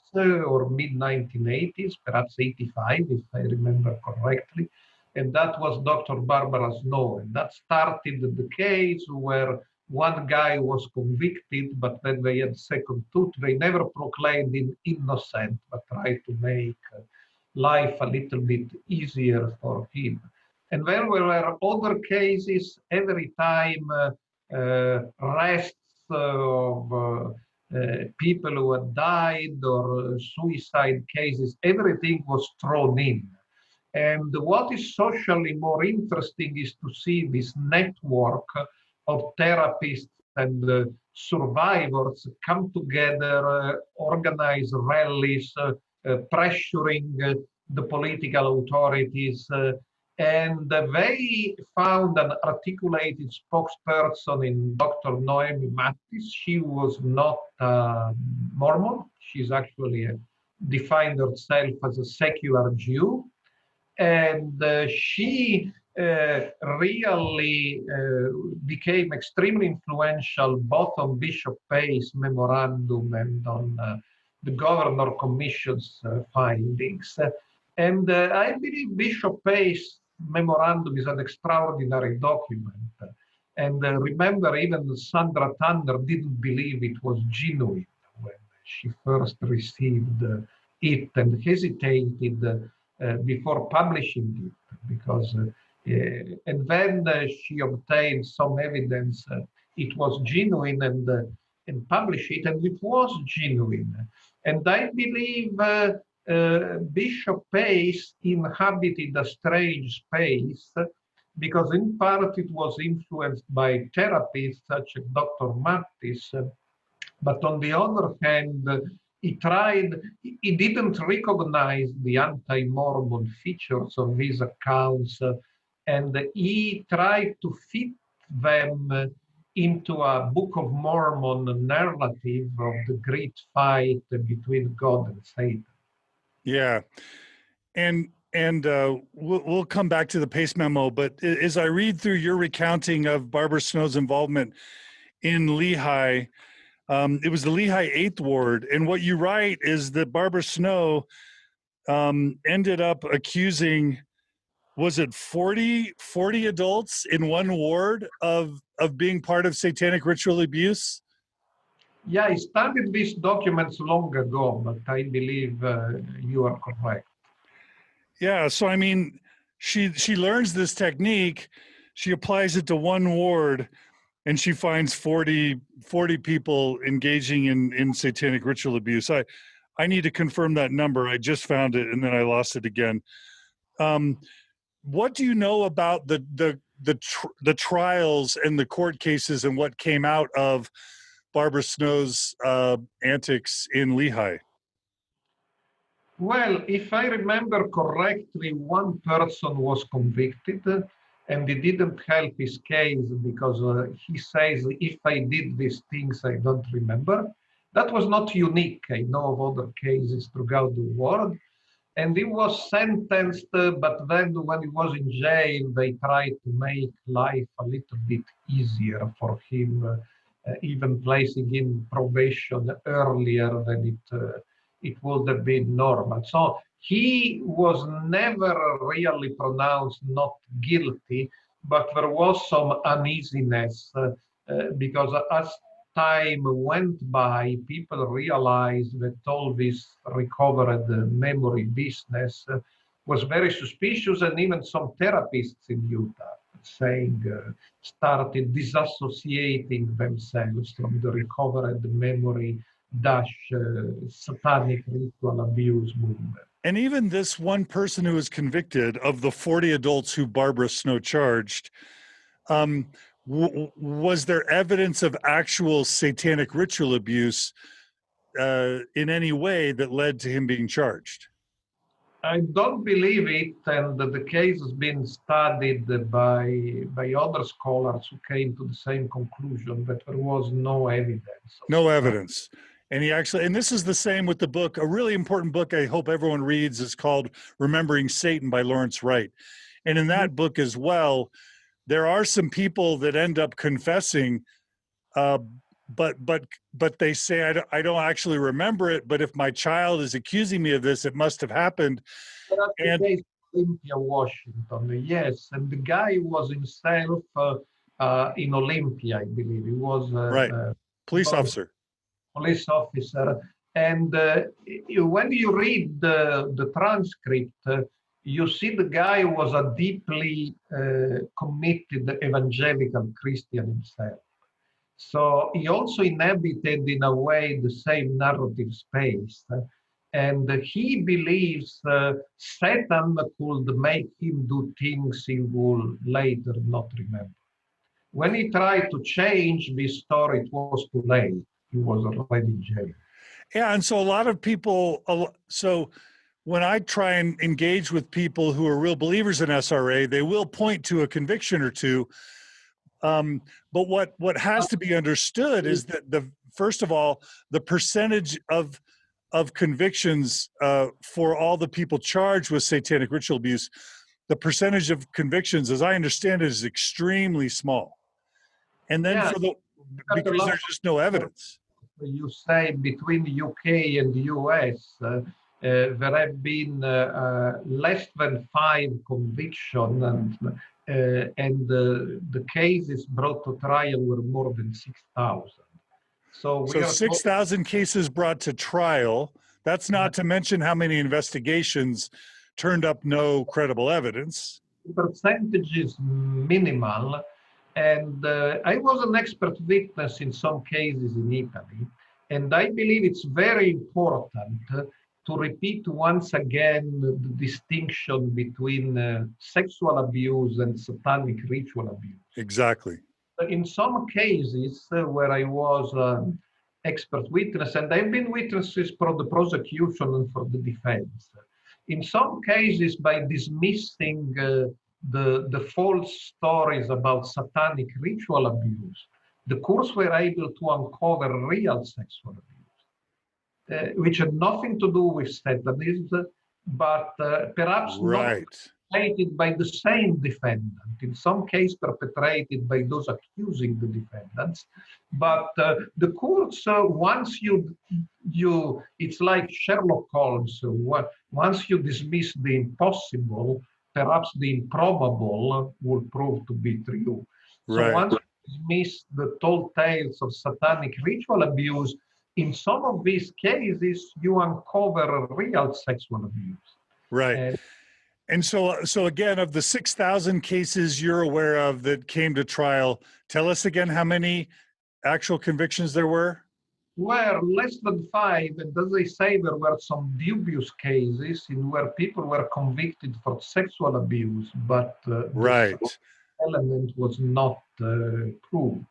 or mid 1980s, perhaps 85, if I remember correctly. And that was Dr. Barbara Snow. And that started the case where one guy was convicted, but then they had second tooth. They never proclaimed him innocent, but tried to make life a little bit easier for him. And then there were other cases every time arrests of people who had died or suicide cases, everything was thrown in. And what is socially more interesting is to see this network of therapists and survivors come together, organize rallies, pressuring the political authorities, and they found an articulated spokesperson in Dr. Noemi Mattis. She was not Mormon. She's actually defined herself as a secular Jew. And she really became extremely influential both on Bishop Pace's memorandum and on the Governor Commission's findings. And I believe Bishop Pace's memorandum is an extraordinary document. And remember, even Sandra Tanner didn't believe it was genuine when she first received it and hesitated before publishing it, because and then she obtained some evidence it was genuine, and publish it, and it was genuine. And I believe Bishop Pace inhabited a strange space, because in part it was influenced by therapists such as Dr. Mattis, but on the other hand, he didn't recognize the anti-Mormon features of his accounts, and he tried to fit them into a Book of Mormon narrative of the great fight between God and Satan. Yeah, and we'll come back to the Pace memo, but as I read through your recounting of Barbara Snow's involvement in Lehigh, it was the Lehigh 8th Ward, and what you write is that Barbara Snow ended up accusing, was it 40 adults in one ward of being part of satanic ritual abuse? Yeah, I studied these documents long ago, but I believe you are correct. Yeah, so I mean, she learns this technique, she applies it to one ward, and she finds 40 people engaging in satanic ritual abuse. I need to confirm that number. I just found it and then I lost it again. What do you know about the trials and the court cases and what came out of Barbara Snow's antics in Lehigh? Well, if I remember correctly, one person was convicted, and he didn't help his case because he says, if I did these things, I don't remember. That was not unique. I know of other cases throughout the world. And he was sentenced, but then when he was in jail, they tried to make life a little bit easier for him, even placing in probation earlier than it would have been normal. So he was never really pronounced not guilty, but there was some uneasiness because as time went by, people realized that all this recovered memory business was very suspicious, and even some therapists in Utah started disassociating themselves from the recovered memory Satanic Ritual Abuse movement. And even this one person who was convicted of the 40 adults who Barbara Snow charged, was there evidence of actual satanic ritual abuse in any way that led to him being charged? I don't believe it, and the case has been studied by other scholars who came to the same conclusion that there was no evidence. No evidence. And this is the same with the book, a really important book I hope everyone reads, is called Remembering Satan by Lawrence Wright. And in that book as well, there are some people that end up confessing, but they say, I don't actually remember it, but if my child is accusing me of this, it must have happened. That's the case of Olympia, Washington, yes. And the guy was himself in Olympia, I believe. He was right. Police officer. And when you read the transcript, you see the guy was a deeply committed evangelical Christian himself. So he also inhabited, in a way, the same narrative space. And he believes Satan could make him do things he will later not remember. When he tried to change this story, it was too late. He was already in jail. Yeah, and so a lot of people, so when I try and engage with people who are real believers in SRA, they will point to a conviction or two. But what has to be understood is that first of all, the percentage of convictions for all the people charged with satanic ritual abuse, the percentage of convictions, as I understand it, is extremely small. And then because there's just no evidence. You say between the UK and the US, there have been less than 5 convictions, and the cases brought to trial were more than 6,000. So 6,000 cases brought to trial. That's not to mention how many investigations turned up no credible evidence. The percentage is minimal, And I was an expert witness in some cases in Italy. And I believe it's very important to repeat once again the distinction between sexual abuse and satanic ritual abuse. Exactly. In some cases where I was expert witness, and I've been witnesses for the prosecution and for the defense. In some cases, by dismissing the false stories about satanic ritual abuse, the courts were able to uncover real sexual abuse, which had nothing to do with Satanism, but perhaps Right. not perpetrated by the same defendant, in some case perpetrated by those accusing the defendants. But the courts, once it's like Sherlock Holmes, once you dismiss the impossible, perhaps the improbable will prove to be true. So Right. once you dismiss the tall tales of satanic ritual abuse, in some of these cases, you uncover real sexual abuse. Right. And so again, of the 6,000 cases you're aware of that came to trial, tell us again how many actual convictions there were? Were less than 5, and as I say, there were some dubious cases in where people were convicted for sexual abuse, but Right. the element was not proved.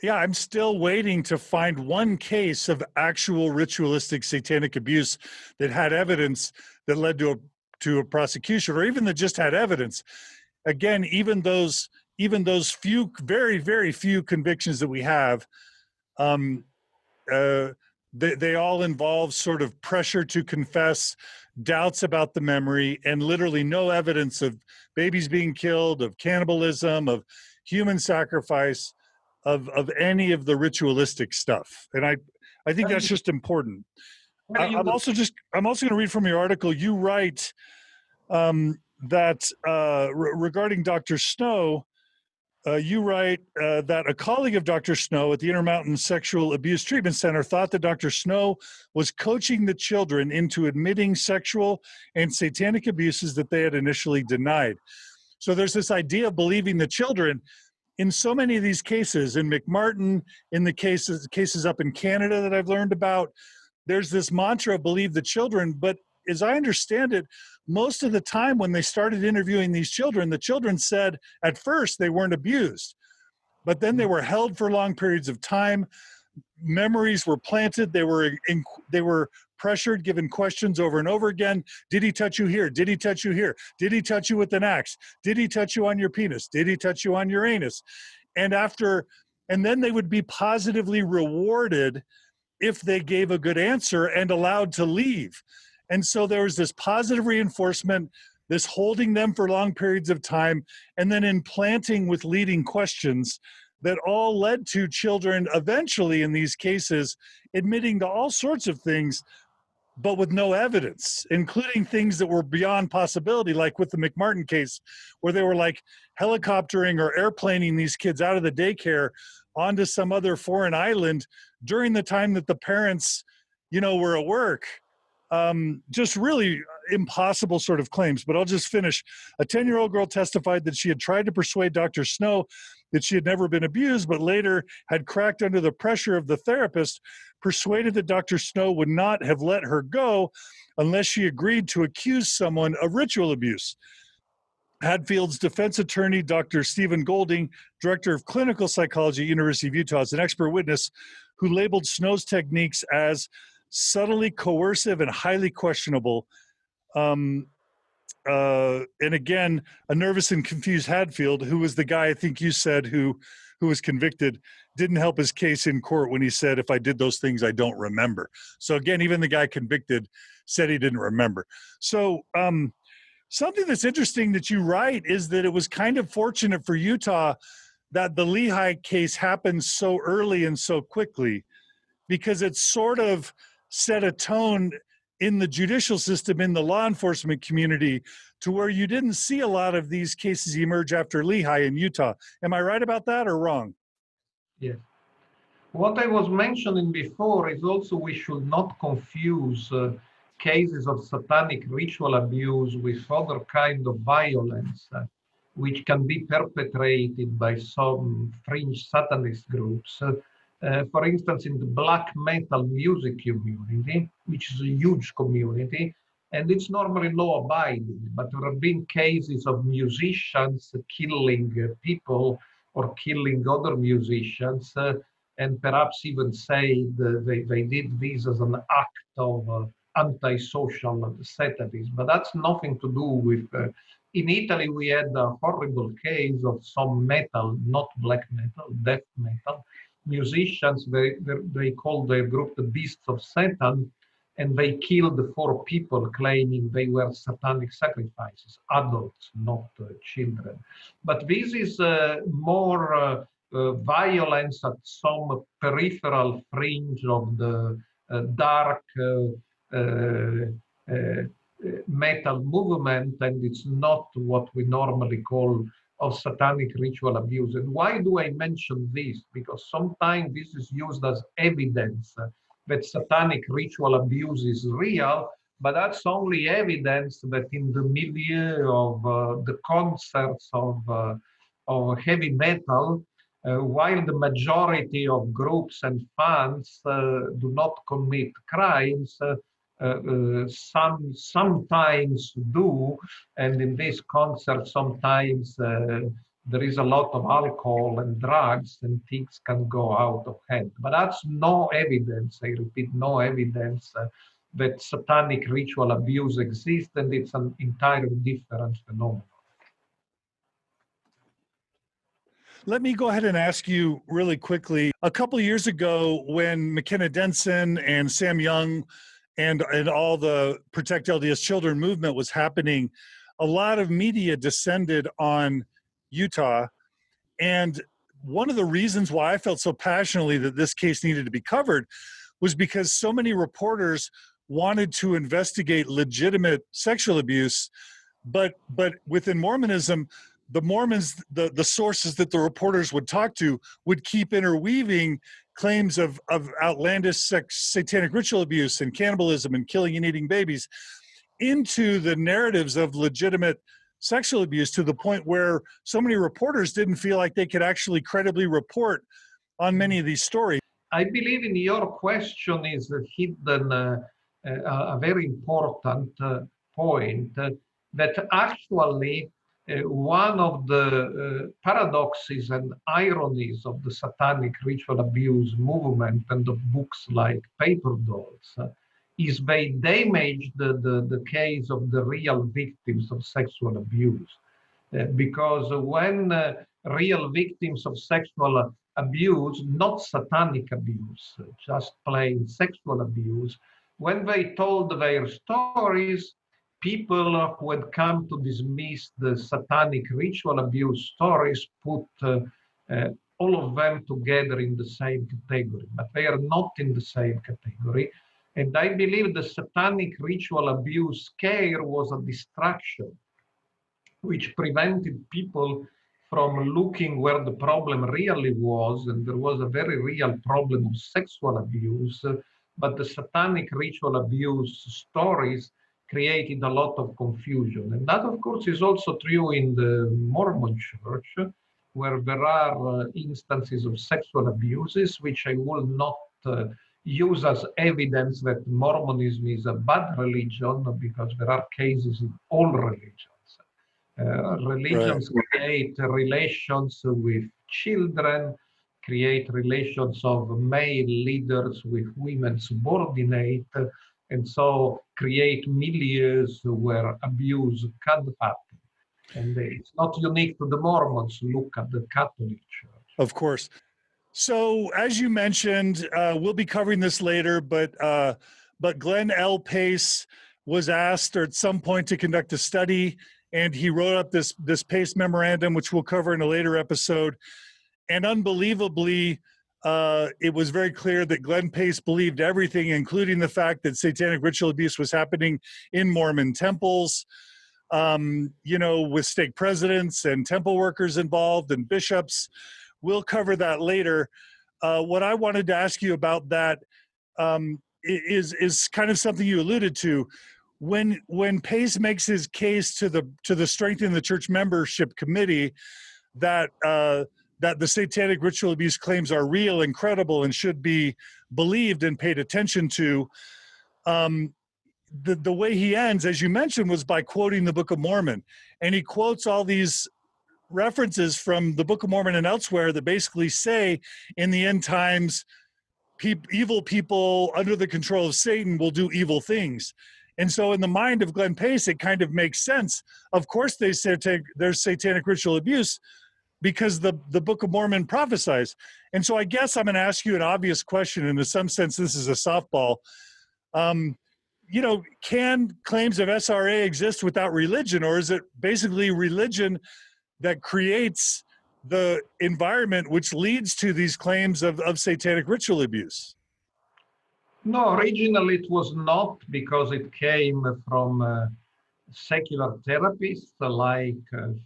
Yeah, I'm still waiting to find one case of actual ritualistic satanic abuse that had evidence that led to a prosecution, or even that just had evidence. Again, even those few, very, very few convictions that we have, they all involve sort of pressure to confess, doubts about the memory, and literally no evidence of babies being killed, of cannibalism, of human sacrifice, of any of the ritualistic stuff. And I think that's just important. I'm also going to read from your article. You write that regarding Dr. Snow, you write that a colleague of Dr. Snow at the Intermountain Sexual Abuse Treatment Center thought that Dr. Snow was coaching the children into admitting sexual and satanic abuses that they had initially denied. So there's this idea of believing the children. In so many of these cases, in McMartin, in the cases up in Canada that I've learned about, there's this mantra of believe the children. But as I understand it, most of the time when they started interviewing these children, the children said at first they weren't abused, but then they were held for long periods of time. Memories were planted. They were pressured, given questions over and over again. Did he touch you here? Did he touch you here? Did he touch you with an axe? Did he touch you on your penis? Did he touch you on your anus? And then they would be positively rewarded if they gave a good answer and allowed to leave. And so there was this positive reinforcement, this holding them for long periods of time, and then implanting with leading questions that all led to children eventually in these cases admitting to all sorts of things, but with no evidence, including things that were beyond possibility, like with the McMartin case, where they were like helicoptering or airplaning these kids out of the daycare onto some other foreign island during the time that the parents, were at work. Just really impossible sort of claims, but I'll just finish. A 10-year-old girl testified that she had tried to persuade Dr. Snow that she had never been abused, but later had cracked under the pressure of the therapist, persuaded that Dr. Snow would not have let her go unless she agreed to accuse someone of ritual abuse. Hadfield's defense attorney, Dr. Stephen Golding, director of clinical psychology at University of Utah, is an expert witness who labeled Snow's techniques as subtly coercive and highly questionable. And again, a nervous and confused Hadfield, who was the guy I think you said who was convicted, didn't help his case in court when he said, if I did those things, I don't remember. So again, even the guy convicted said he didn't remember. So something that's interesting that you write is that it was kind of fortunate for Utah that the Lehi case happened so early and so quickly, because it sort of set a tone in the judicial system, in the law enforcement community, to where you didn't see a lot of these cases emerge after Lehi in Utah. Am I right about that or wrong? Yes. What I was mentioning before is also we should not confuse cases of satanic ritual abuse with other kind of violence, which can be perpetrated by some fringe Satanist groups. For instance, in the black metal music community, which is a huge community, and it's normally law-abiding, but there have been cases of musicians killing people or killing other musicians, and perhaps even say they did this as an act of anti-social Satanism. But that's nothing to do with... in Italy, we had a horrible case of some metal, not black metal, death metal, musicians. They called their group the Beasts of Satan, and they killed 4 people claiming they were satanic sacrifices, adults, not children. But this is more violence at some peripheral fringe of the dark metal movement, and it's not what we normally call of satanic ritual abuse. And why do I mention this? Because sometimes this is used as evidence that satanic ritual abuse is real, but that's only evidence that in the milieu of the concerts of heavy metal, while the majority of groups and fans do not commit crimes, sometimes do, and in this concert sometimes there is a lot of alcohol and drugs, and things can go out of hand. But that's no evidence, I repeat, no evidence that satanic ritual abuse exists, and it's an entirely different phenomenon. Let me go ahead and ask you really quickly. A couple of years ago, when McKenna Denson and Sam Young and all the Protect LDS Children movement was happening, a lot of media descended on Utah. And one of the reasons why I felt so passionately that this case needed to be covered was because so many reporters wanted to investigate legitimate sexual abuse, but within Mormonism, the Mormons, the sources that the reporters would talk to would keep interweaving claims of outlandish satanic ritual abuse and cannibalism and killing and eating babies into the narratives of legitimate sexual abuse, to the point where so many reporters didn't feel like they could actually credibly report on many of these stories. I believe in your question is hidden a very important point, that actually one of the paradoxes and ironies of the satanic ritual abuse movement and of books like Paper Dolls is they damage the case of the real victims of sexual abuse. Because when real victims of sexual abuse, not satanic abuse, just plain sexual abuse, when they told their stories, people who had come to dismiss the satanic ritual abuse stories put all of them together in the same category, but they are not in the same category. And I believe the satanic ritual abuse scare was a distraction which prevented people from looking where the problem really was, and there was a very real problem of sexual abuse, but the satanic ritual abuse stories created a lot of confusion. And that, of course, is also true in the Mormon Church, where there are instances of sexual abuses, which I will not use as evidence that Mormonism is a bad religion, because there are cases in all religions. Religions create relations with children, create relations of male leaders with women subordinate, and so create milieus where abuse can happen. And it's not unique to the Mormons. Look at the Catholic Church. Of course. So as you mentioned, we'll be covering this later, but Glenn L. Pace was asked at some point to conduct a study, and he wrote up this Pace memorandum, which we'll cover in a later episode. And unbelievably, it was very clear that Glenn Pace believed everything, including the fact that satanic ritual abuse was happening in Mormon temples, with stake presidents and temple workers involved and bishops. We'll cover that later. What I wanted to ask you about that is kind of something you alluded to. when Pace makes his case to the Strengthening the Church Membership Committee that that the satanic ritual abuse claims are real and credible and should be believed and paid attention to, the way he ends, as you mentioned, was by quoting the Book of Mormon. And he quotes all these references from the Book of Mormon and elsewhere that basically say in the end times, evil people under the control of Satan will do evil things. And so in the mind of Glenn Pace, it kind of makes sense. Of course, there's satanic ritual abuse because the Book of Mormon prophesies. And so I guess I'm going to ask you an obvious question, and in some sense, this is a softball. You know, can claims of SRA exist without religion, or is it basically religion that creates the environment which leads to these claims of satanic ritual abuse? No, originally it was not, because it came from secular therapists like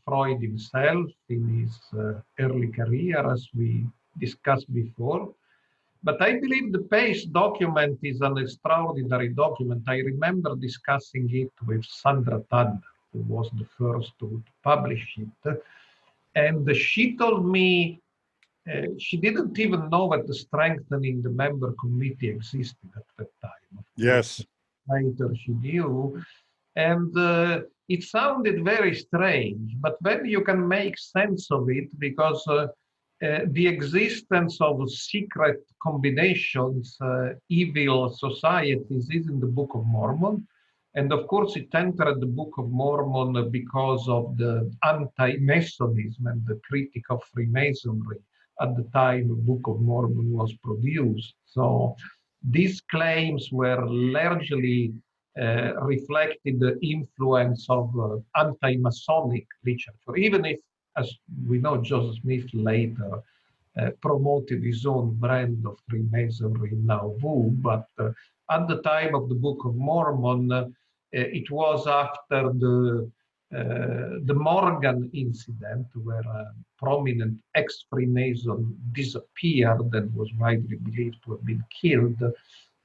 Freud himself in his early career, as we discussed before. But I believe the Pace document is an extraordinary document. I remember discussing it with Sandra Tanner, who was the first to publish it. And she told me she didn't even know that the Strengthening the Member Committee existed at that time. Yes. Later she knew. And it sounded very strange, but then you can make sense of it, because the existence of secret combinations, evil societies, is in the Book of Mormon. And of course, it entered the Book of Mormon because of the anti-Masonism and the critic of Freemasonry at the time the Book of Mormon was produced. So these claims were largely reflected the influence of anti-Masonic literature, even if, as we know, Joseph Smith later promoted his own brand of Freemasonry, Nauvoo. But at the time of the Book of Mormon, it was after the Morgan incident, where a prominent ex-Freemason disappeared and was widely believed to have been killed.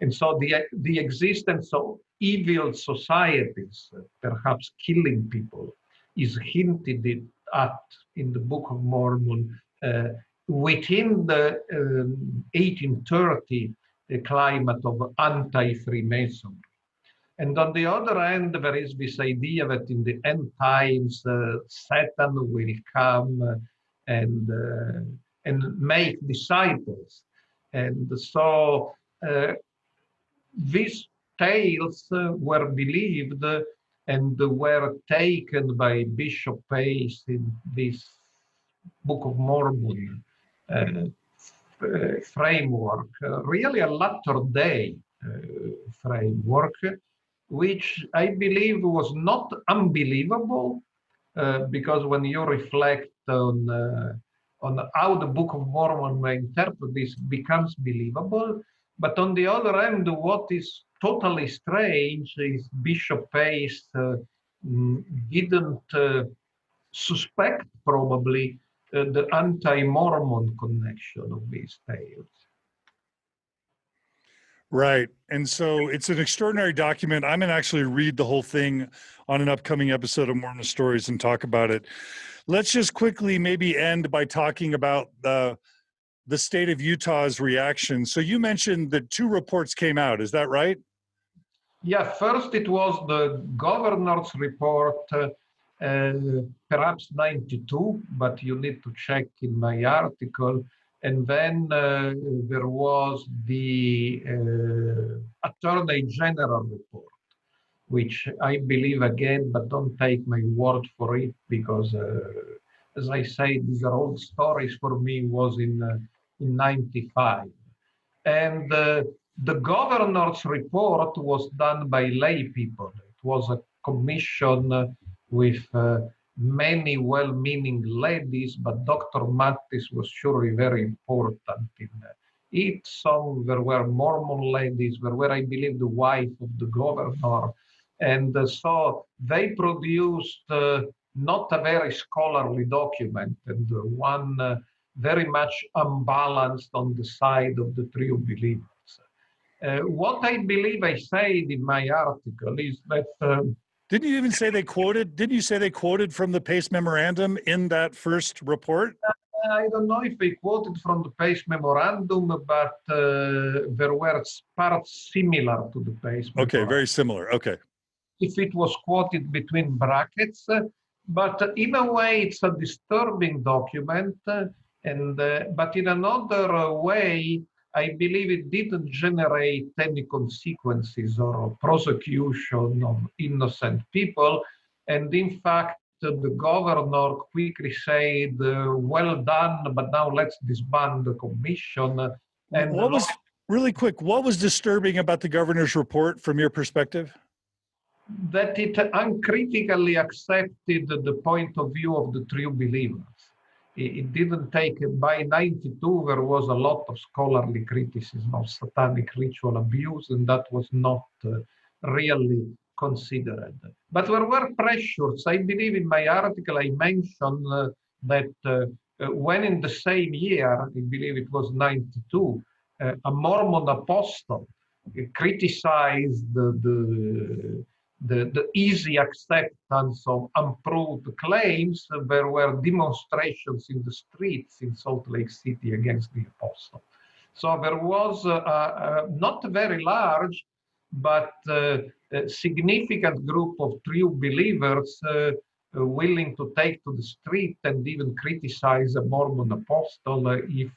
And so the existence of evil societies, perhaps killing people, is hinted at in the Book of Mormon within the 1830 climate of anti-Freemasonry. And on the other hand, there is this idea that in the end times, Satan will come and make disciples. And so these tales were believed and were taken by Bishop Pace in this Book of Mormon framework, really a latter-day framework, which I believe was not unbelievable, because when you reflect on how the Book of Mormon may interpret this, becomes believable. But on the other hand, what is totally strange is Bishop Pace didn't suspect, probably, the anti-Mormon connection of these tales. Right. And so it's an extraordinary document. I'm going to actually read the whole thing on an upcoming episode of Mormon Stories and talk about it. Let's just quickly maybe end by talking about the state of Utah's reaction. So you mentioned that 2 reports came out. Is that right? Yeah, first it was the governor's report, perhaps 92, but you need to check in my article. And then there was the Attorney General report, which I believe, again, but don't take my word for it, because as I say, these are old stories for me, was in 95. And the governor's report was done by lay people. It was a commission with many well-meaning ladies, but Dr. Mattis was surely very important in it. Some there were Mormon ladies, there were, I believe, the wife of the governor. And so they produced not a very scholarly document, and one very much unbalanced on the side of the true believers. What I believe I said in my article is that Didn't you even say they quoted? Didn't you say they quoted from the Pace memorandum in that first report? I don't know if they quoted from the Pace memorandum, but there were parts similar to the Pace memorandum. Okay, very similar. Okay. If it was quoted between brackets, but in a way it's a disturbing document, but in another way, I believe it didn't generate any consequences or prosecution of innocent people. And in fact, the governor quickly said, well done, but now let's disband the commission. And what was, really quick, what was disturbing about the governor's report from your perspective? That it uncritically accepted the point of view of the true believers. It didn't take, by 92, there was a lot of scholarly criticism of satanic ritual abuse, and that was not really considered. But there were pressures. I believe in my article I mentioned that when in the same year, I believe it was 92, a Mormon apostle criticized the easy acceptance of unproved claims. There were demonstrations in the streets in Salt Lake City against the apostle. So there was not a very large, but a significant group of true believers willing to take to the street and even criticize a Mormon apostle if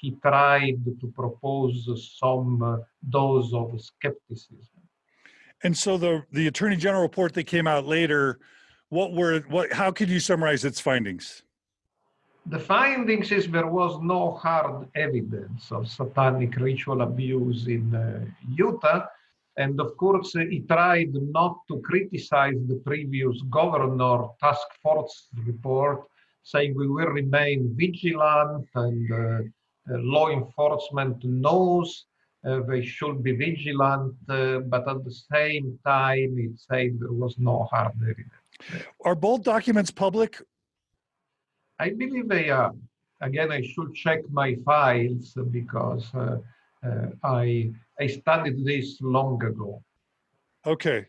he tried to propose some dose of skepticism. And so the Attorney General report that came out later, how could you summarize its findings? The findings is there was no hard evidence of satanic ritual abuse in Utah. And of course, he tried not to criticize the previous governor task force report, saying we will remain vigilant and law enforcement knows they should be vigilant, but at the same time, it said there was no hard evidence. Are both documents public? I believe they are. Again, I should check my files because I studied this long ago. Okay.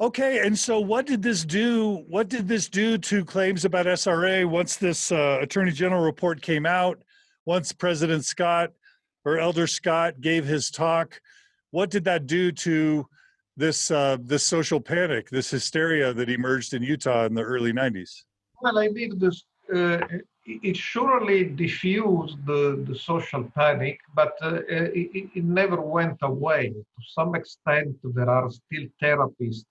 Okay, and so what did this do? What did this do to claims about SRA once this Attorney General report came out? Once President Scott or Elder Scott gave his talk, what did that do to this this social panic, this hysteria that emerged in Utah in the early 90s? Well, I think this it surely diffused the social panic, but it never went away. To some extent, there are still therapists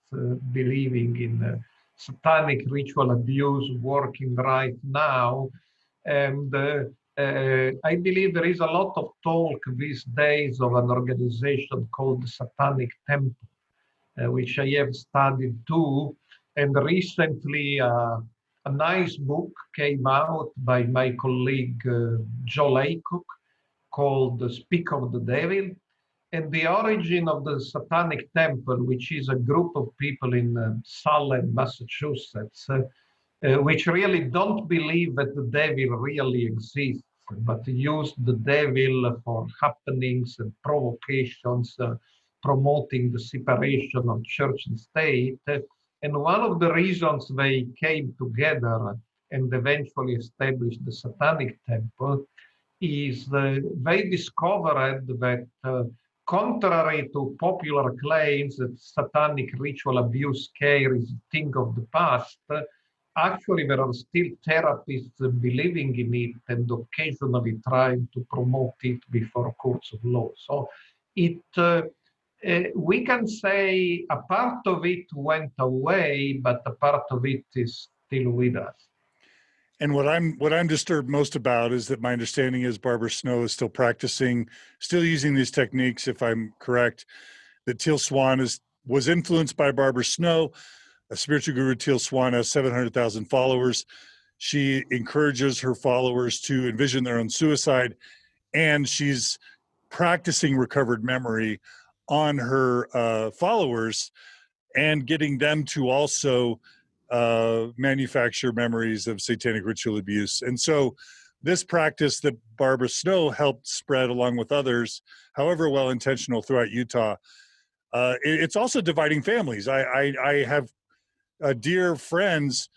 believing in satanic ritual abuse working right now. And I believe there is a lot of talk these days of an organization called the Satanic Temple, which I have studied too. And recently, a nice book came out by my colleague Joe Laycock called Speak of the Devil, and the origin of the Satanic Temple, which is a group of people in Salem, Massachusetts, which really don't believe that the devil really exists, but use the devil for happenings and provocations, promoting the separation of church and state. And one of the reasons they came together and eventually established the Satanic Temple is they discovered that contrary to popular claims that satanic ritual abuse care is a thing of the past, actually there are still therapists believing in it and occasionally trying to promote it before courts of law. So we can say a part of it went away, but a part of it is still with us. And what I'm disturbed most about is that my understanding is Barbara Snow is still practicing, still using these techniques, if I'm correct, that Teal Swan was influenced by Barbara Snow. A spiritual guru, Teal Swan, has 700,000 followers. She encourages her followers to envision their own suicide, and she's practicing recovered memory on her followers and getting them to also manufacture memories of satanic ritual abuse. And so this practice that Barbara Snow helped spread along with others, however well-intentional throughout Utah, it's also dividing families. I have dear friends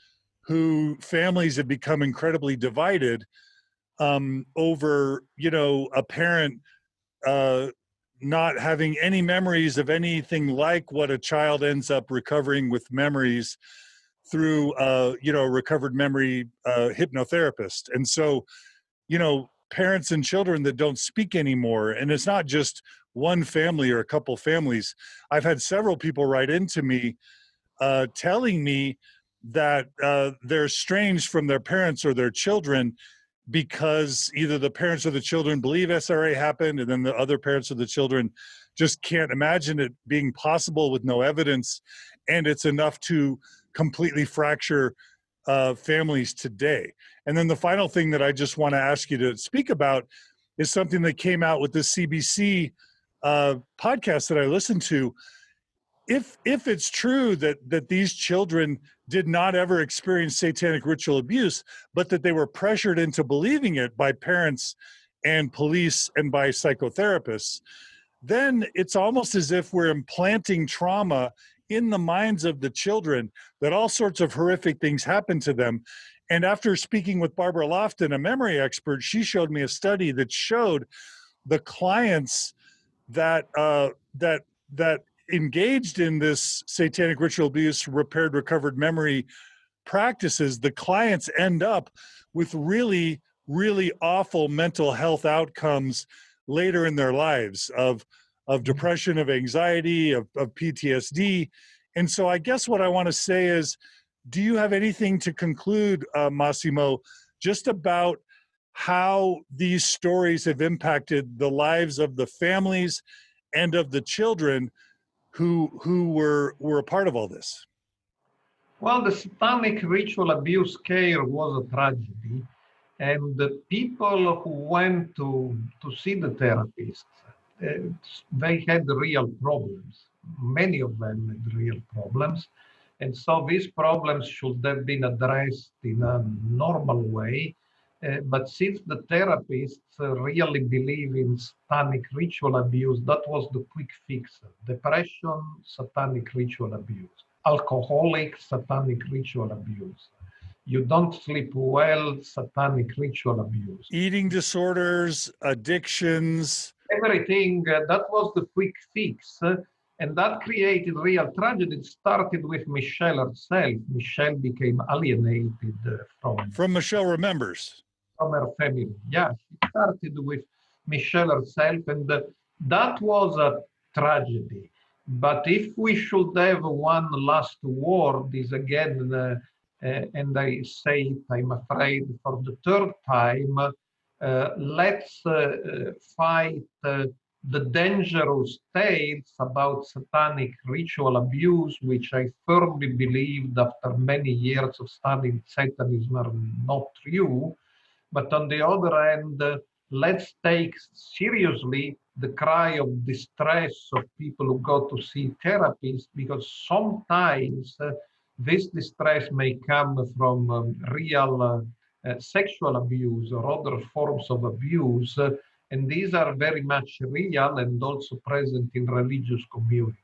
who families have become incredibly divided over, a parent not having any memories of anything like what a child ends up recovering with memories through, a recovered memory hypnotherapist. And so, parents and children that don't speak anymore, and it's not just one family or a couple families. I've had several people write into me telling me that they're estranged from their parents or their children because either the parents or the children believe SRA happened, and then the other parents of the children just can't imagine it being possible with no evidence, and it's enough to completely fracture families today. And then the final thing that I just want to ask you to speak about is something that came out with the CBC podcast that I listened to. If it's true that these children did not ever experience satanic ritual abuse, but that they were pressured into believing it by parents and police and by psychotherapists, then it's almost as if we're implanting trauma in the minds of the children, that all sorts of horrific things happen to them. And after speaking with Barbara Lofton, a memory expert, she showed me a study that showed the clients that engaged in this satanic ritual abuse, repaired, recovered memory practices, the clients end up with really, really awful mental health outcomes later in their lives of depression, of anxiety, of PTSD. And so I guess what I want to say is, do you have anything to conclude, Massimo, just about how these stories have impacted the lives of the families and of the children who were a part of all this? Well, the Satanic Ritual Abuse scare was a tragedy, and the people who went to see the therapists, they had real problems. Many of them had real problems, and so these problems should have been addressed in a normal way. But since the therapists really believe in satanic ritual abuse, that was the quick fix. Depression, satanic ritual abuse. Alcoholic, satanic ritual abuse. You don't sleep well, satanic ritual abuse. Eating disorders, addictions. Everything, that was the quick fix. And that created real tragedy. It started with Michelle herself. Michelle became alienated from Michelle Remembers. From her family. Yeah, it started with Michelle herself, and that was a tragedy. But if we should have one last word, is again, and I say it, I'm afraid, for the third time, let's fight the dangerous tales about satanic ritual abuse, which I firmly believed after many years of studying Satanism are not true. But on the other hand, let's take seriously the cry of distress of people who go to see therapists, because sometimes this distress may come from real sexual abuse or other forms of abuse, and these are very much real and also present in religious communities.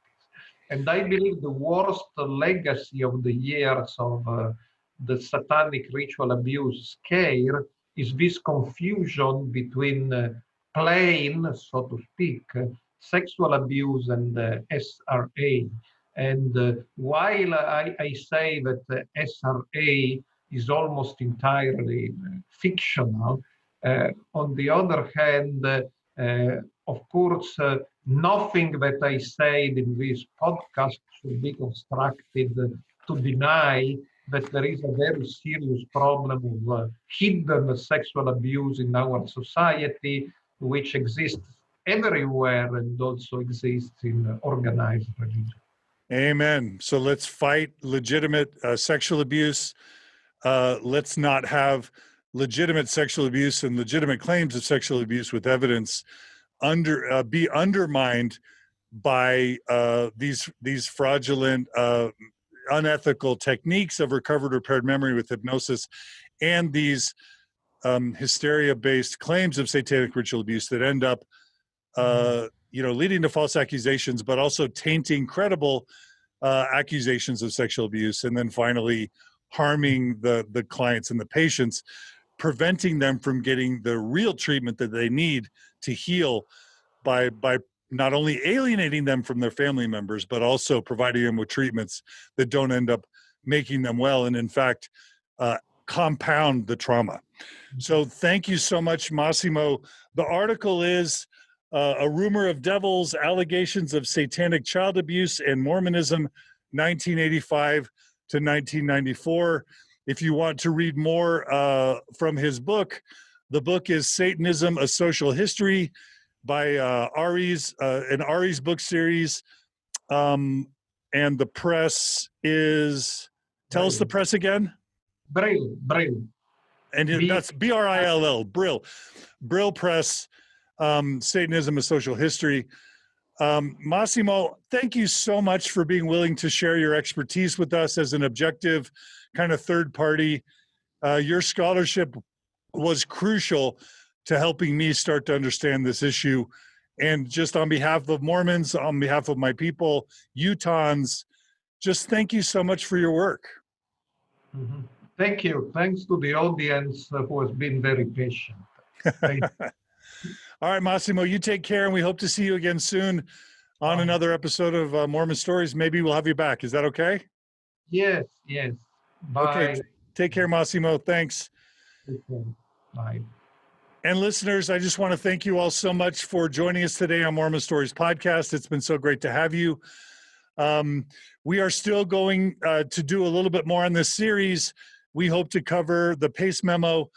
And I believe the worst legacy of the years of the satanic ritual abuse scare is this confusion between plain, so to speak, sexual abuse and SRA. And while I say that SRA is almost entirely fictional, on the other hand, of course, nothing that I said in this podcast should be constructed to deny that there is a very serious problem of hidden sexual abuse in our society, which exists everywhere and also exists in organized religion. Amen. So let's fight legitimate sexual abuse. Let's not have legitimate sexual abuse and legitimate claims of sexual abuse with evidence be undermined by these fraudulent, unethical techniques of recovered, repaired memory with hypnosis, and these hysteria-based claims of satanic ritual abuse that end up, leading to false accusations, but also tainting credible accusations of sexual abuse, and then finally harming the clients and the patients, preventing them from getting the real treatment that they need to heal by not only alienating them from their family members, but also providing them with treatments that don't end up making them well, and in fact, compound the trauma. So thank you so much, Massimo. The article is A Rumor of Devils, Allegations of Satanic Child Abuse and Mormonism, 1985 to 1994. If you want to read more from his book, the book is Satanism, A Social History by an Ari's book series. And the press is, tell us the press again. Brill. And that's Brill, Brill Press, Satanism, A Social History. Massimo, thank you so much for being willing to share your expertise with us as an objective kind of third party. Your scholarship was crucial to helping me start to understand this issue. And just on behalf of Mormons, on behalf of my people, Utahns, just thank you so much for your work. Mm-hmm. Thank you. Thanks to the audience who has been very patient. Thank you. All right, Massimo, you take care, and we hope to see you again soon on another episode of Mormon Stories. Maybe we'll have you back. Is that okay? Yes. Bye. Okay, take care, Massimo. Thanks. Bye. And listeners, I just want to thank you all so much for joining us today on Mormon Stories podcast. It's been so great to have you. We are still going to do a little bit more on this series. We hope to cover the PACE memo.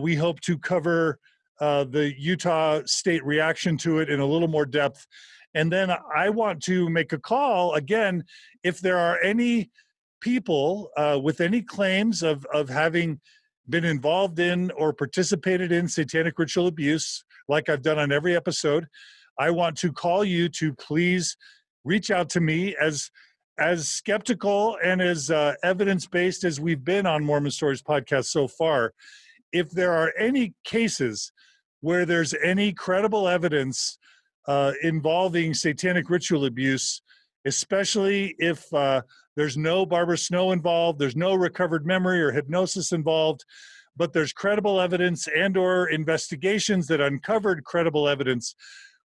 We hope to cover the Utah state reaction to it in a little more depth. And then I want to make a call again, if there are any people with any claims of having been involved in or participated in satanic ritual abuse, like I've done on every episode, I want to call you to please reach out to me. As skeptical and as evidence-based as we've been on Mormon Stories podcast so far, if there are any cases where there's any credible evidence involving satanic ritual abuse, especially if there's no Barbara Snow involved, there's no recovered memory or hypnosis involved, but there's credible evidence and or investigations that uncovered credible evidence,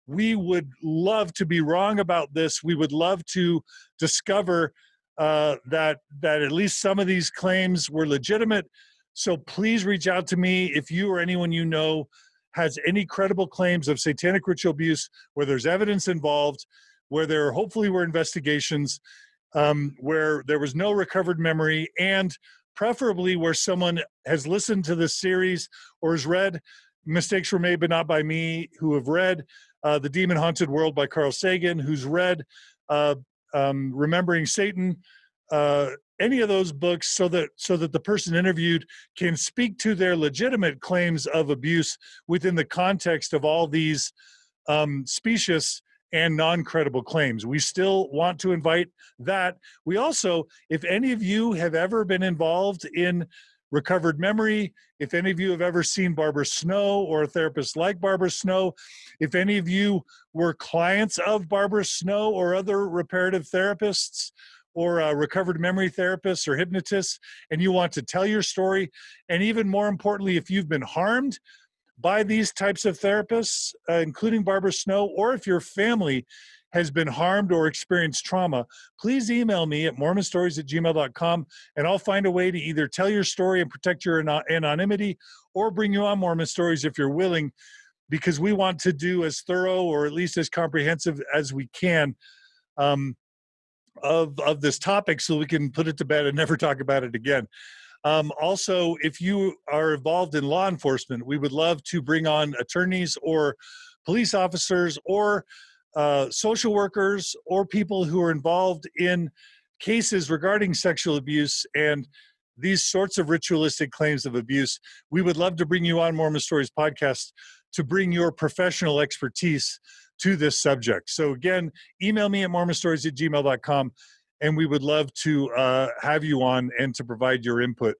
we would love to be wrong about this. We would love to discover that at least some of these claims were legitimate. So please reach out to me if you or anyone you know has any credible claims of satanic ritual abuse, where there's evidence involved, where there hopefully were investigations, where there was no recovered memory, and preferably where someone has listened to this series or has read Mistakes Were Made But Not By Me, who have read The Demon Haunted World by Carl Sagan, who's read Remembering Satan, any of those books, so that the person interviewed can speak to their legitimate claims of abuse within the context of all these specious and non-credible claims. We still want to invite that. We also, if any of you have ever been involved in recovered memory, if any of you have ever seen Barbara Snow or a therapist like Barbara Snow, if any of you were clients of Barbara Snow or other reparative therapists or recovered memory therapists or hypnotists, and you want to tell your story, and even more importantly, if you've been harmed by these types of therapists, including Barbara Snow, or if your family has been harmed or experienced trauma, please email me at mormonstories@gmail.com, and I'll find a way to either tell your story and protect your anonymity, or bring you on Mormon Stories if you're willing, because we want to do as thorough or at least as comprehensive as we can of this topic, so we can put it to bed and never talk about it again. Also, if you are involved in law enforcement, we would love to bring on attorneys or police officers or social workers or people who are involved in cases regarding sexual abuse and these sorts of ritualistic claims of abuse. We would love to bring you on Mormon Stories podcast to bring your professional expertise to this subject. So again, email me at mormonstories@gmail.com, and we would love to have you on and to provide your input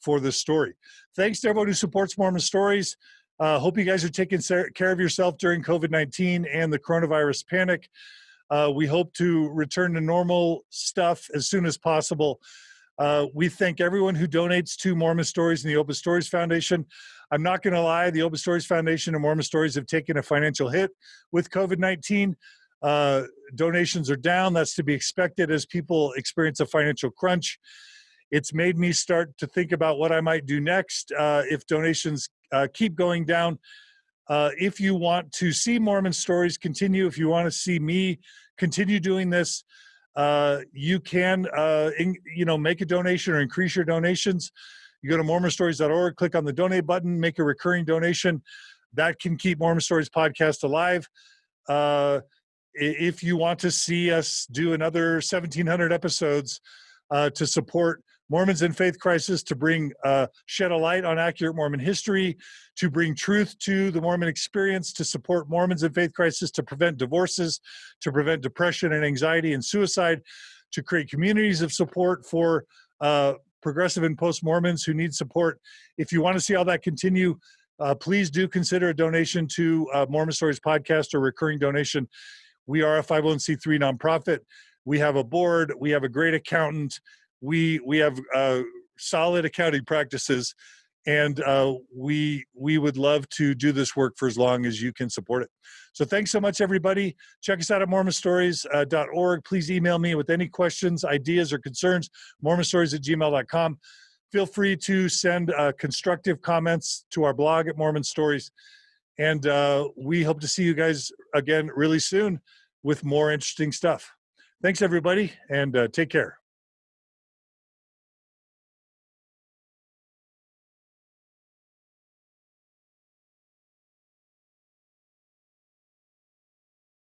for this story. Thanks to everyone who supports Mormon Stories. Hope you guys are taking care of yourself during COVID-19 and the coronavirus panic. We hope to return to normal stuff as soon as possible. We thank everyone who donates to Mormon Stories and the Open Stories Foundation. I'm not going to lie, the Open Stories Foundation and Mormon Stories have taken a financial hit with COVID-19. Donations are down. That's to be expected as people experience a financial crunch. It's made me start to think about what I might do next if donations keep going down. If you want to see Mormon Stories continue, if you want to see me continue doing this, you can make a donation or increase your donations. You go to mormonstories.org, click on the donate button, make a recurring donation. That can keep Mormon Stories podcast alive. If you want to see us do another 1,700 episodes to support Mormons in Faith Crisis, to bring shed a light on accurate Mormon history, to bring truth to the Mormon experience, to support Mormons in Faith Crisis, to prevent divorces, to prevent depression and anxiety and suicide, to create communities of support for progressive and post-Mormons who need support. If you want to see all that continue, please do consider a donation to Mormon Stories podcast or recurring donation. We are a 501c3 nonprofit. We have a board. We have a great accountant. We have solid accounting practices, and we would love to do this work for as long as you can support it. So thanks so much, everybody. Check us out at mormonstories.org. Please email me with any questions, ideas, or concerns, mormonstories@gmail.com. Feel free to send constructive comments to our blog at Mormon Stories. And we hope to see you guys again really soon with more interesting stuff. Thanks, everybody, and take care.